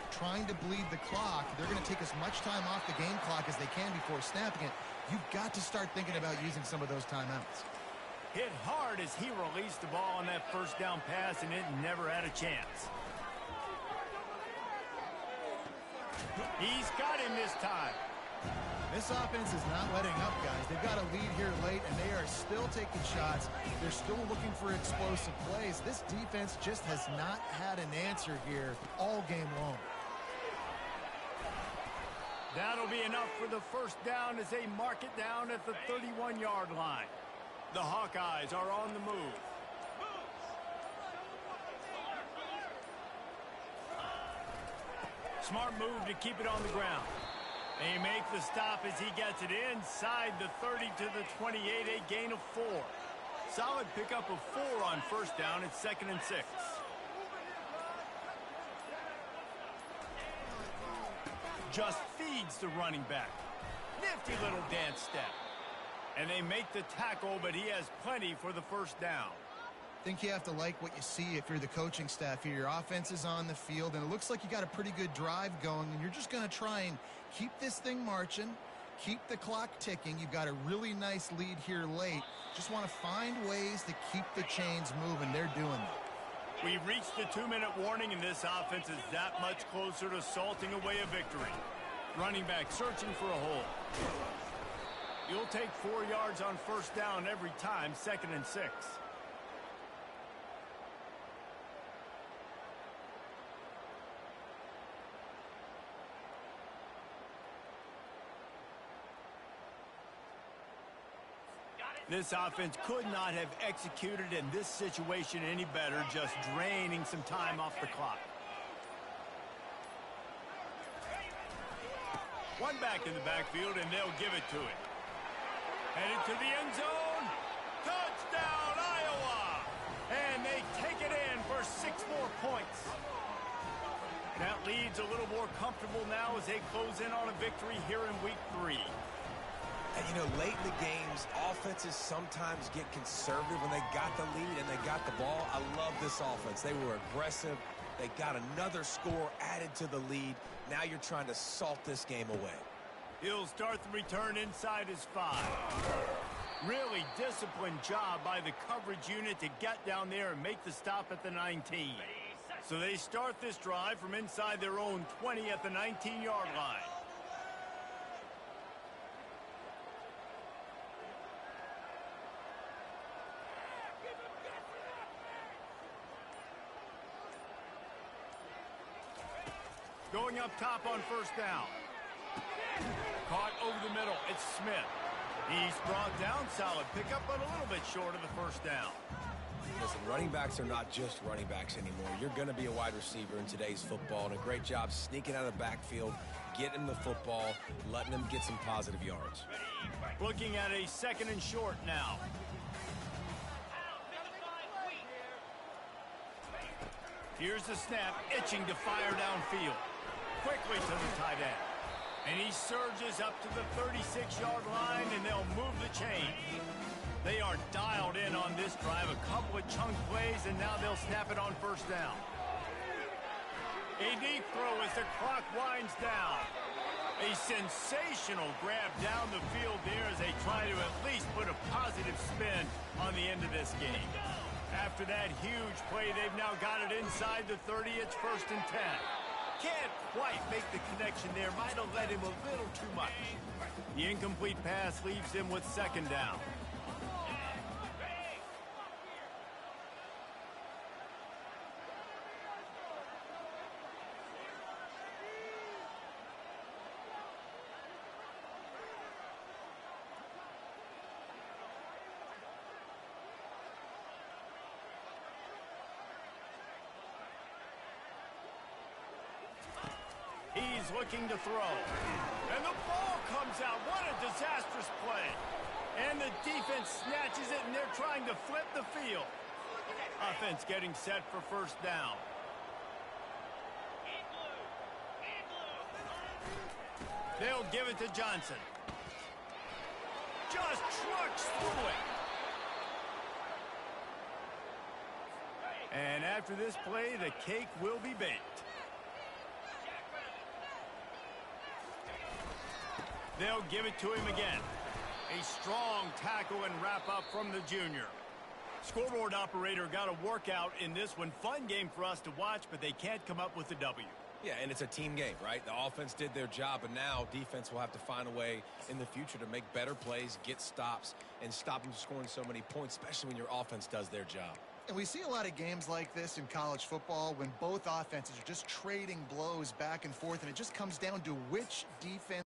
trying to bleed the clock. They're going to take as much time off the game clock as they can before snapping it. You've got to start thinking about using some of those timeouts. Hit hard as he released the ball on that first down pass, and it never had a chance. He's got him this time. This offense is not letting up, guys. They've got a lead here late, and they are still taking shots. They're still looking for explosive plays. This defense just has not had an answer here all game long. That'll be enough for the first down as they mark it down at the 31-yard line. The Hawkeyes are on the move. Smart move to keep it on the ground. They make the stop as he gets it inside the 30 to the 28, a gain of 4. Solid pickup of 4 on first down. It's 2nd and 6. Just feeds the running back. Nifty little dance step. And they make the tackle, but he has plenty for the first down. I think you have to like what you see if you're the coaching staff here. Your offense is on the field, and it looks like you got a pretty good drive going, and you're just going to try and keep this thing marching, keep the clock ticking. You've got a really nice lead here late. Just want to find ways to keep the chains moving. They're doing that. We've reached the 2-minute warning, and this offense is that much closer to salting away a victory. Running back searching for a hole. You'll take 4 yards on first down every time, 2nd and 6. This offense could not have executed in this situation any better, just draining some time off the clock. One back in the backfield, and they'll give it to it. Headed to the end zone. Touchdown, Iowa! And they take it in for 6 more points. That lead's a little more comfortable now as they close in on a victory here in week 3. And, you know, late in the games, offenses sometimes get conservative when they got the lead and they got the ball. I love this offense. They were aggressive. They got another score added to the lead. Now you're trying to salt this game away. He'll start the return inside his 5. Really disciplined job by the coverage unit to get down there and make the stop at the 19. So they start this drive from inside their own 20 at the 19-yard line. Going up top on first down. Caught over the middle. It's Smith. He's brought down. Solid pickup, but a little bit short of the first down. Listen, running backs are not just running backs anymore. You're going to be a wide receiver in today's football, and a great job sneaking out of the backfield, getting him the football, letting him get some positive yards. Looking at a 2nd and short now. Here's the snap, itching to fire downfield. Quickly to the tight end. And he surges up to the 36-yard line, and they'll move the chain. They are dialed in on this drive. A couple of chunk plays, and now they'll snap it on first down. A deep throw as the clock winds down. A sensational grab down the field there as they try to at least put a positive spin on the end of this game. After that huge play, they've now got it inside the 30. It's 1st and 10. Can't quite make the connection there. Might have led him a little too much. The incomplete pass leaves him with 2nd down. He's looking to throw. And the ball comes out. What a disastrous play. And the defense snatches it, and they're trying to flip the field. Offense getting set for first down. They'll give it to Johnson. Just trucks through it. And after this play, the cake will be baked. They'll give it to him again. A strong tackle and wrap up from the junior. Scoreboard operator got a workout in this one. Fun game for us to watch, but they can't come up with the W. Yeah, and it's a team game, right? The offense did their job, and now defense will have to find a way in the future to make better plays, get stops, and stop them from scoring so many points, especially when your offense does their job. And we see a lot of games like this in college football when both offenses are just trading blows back and forth, and it just comes down to which defense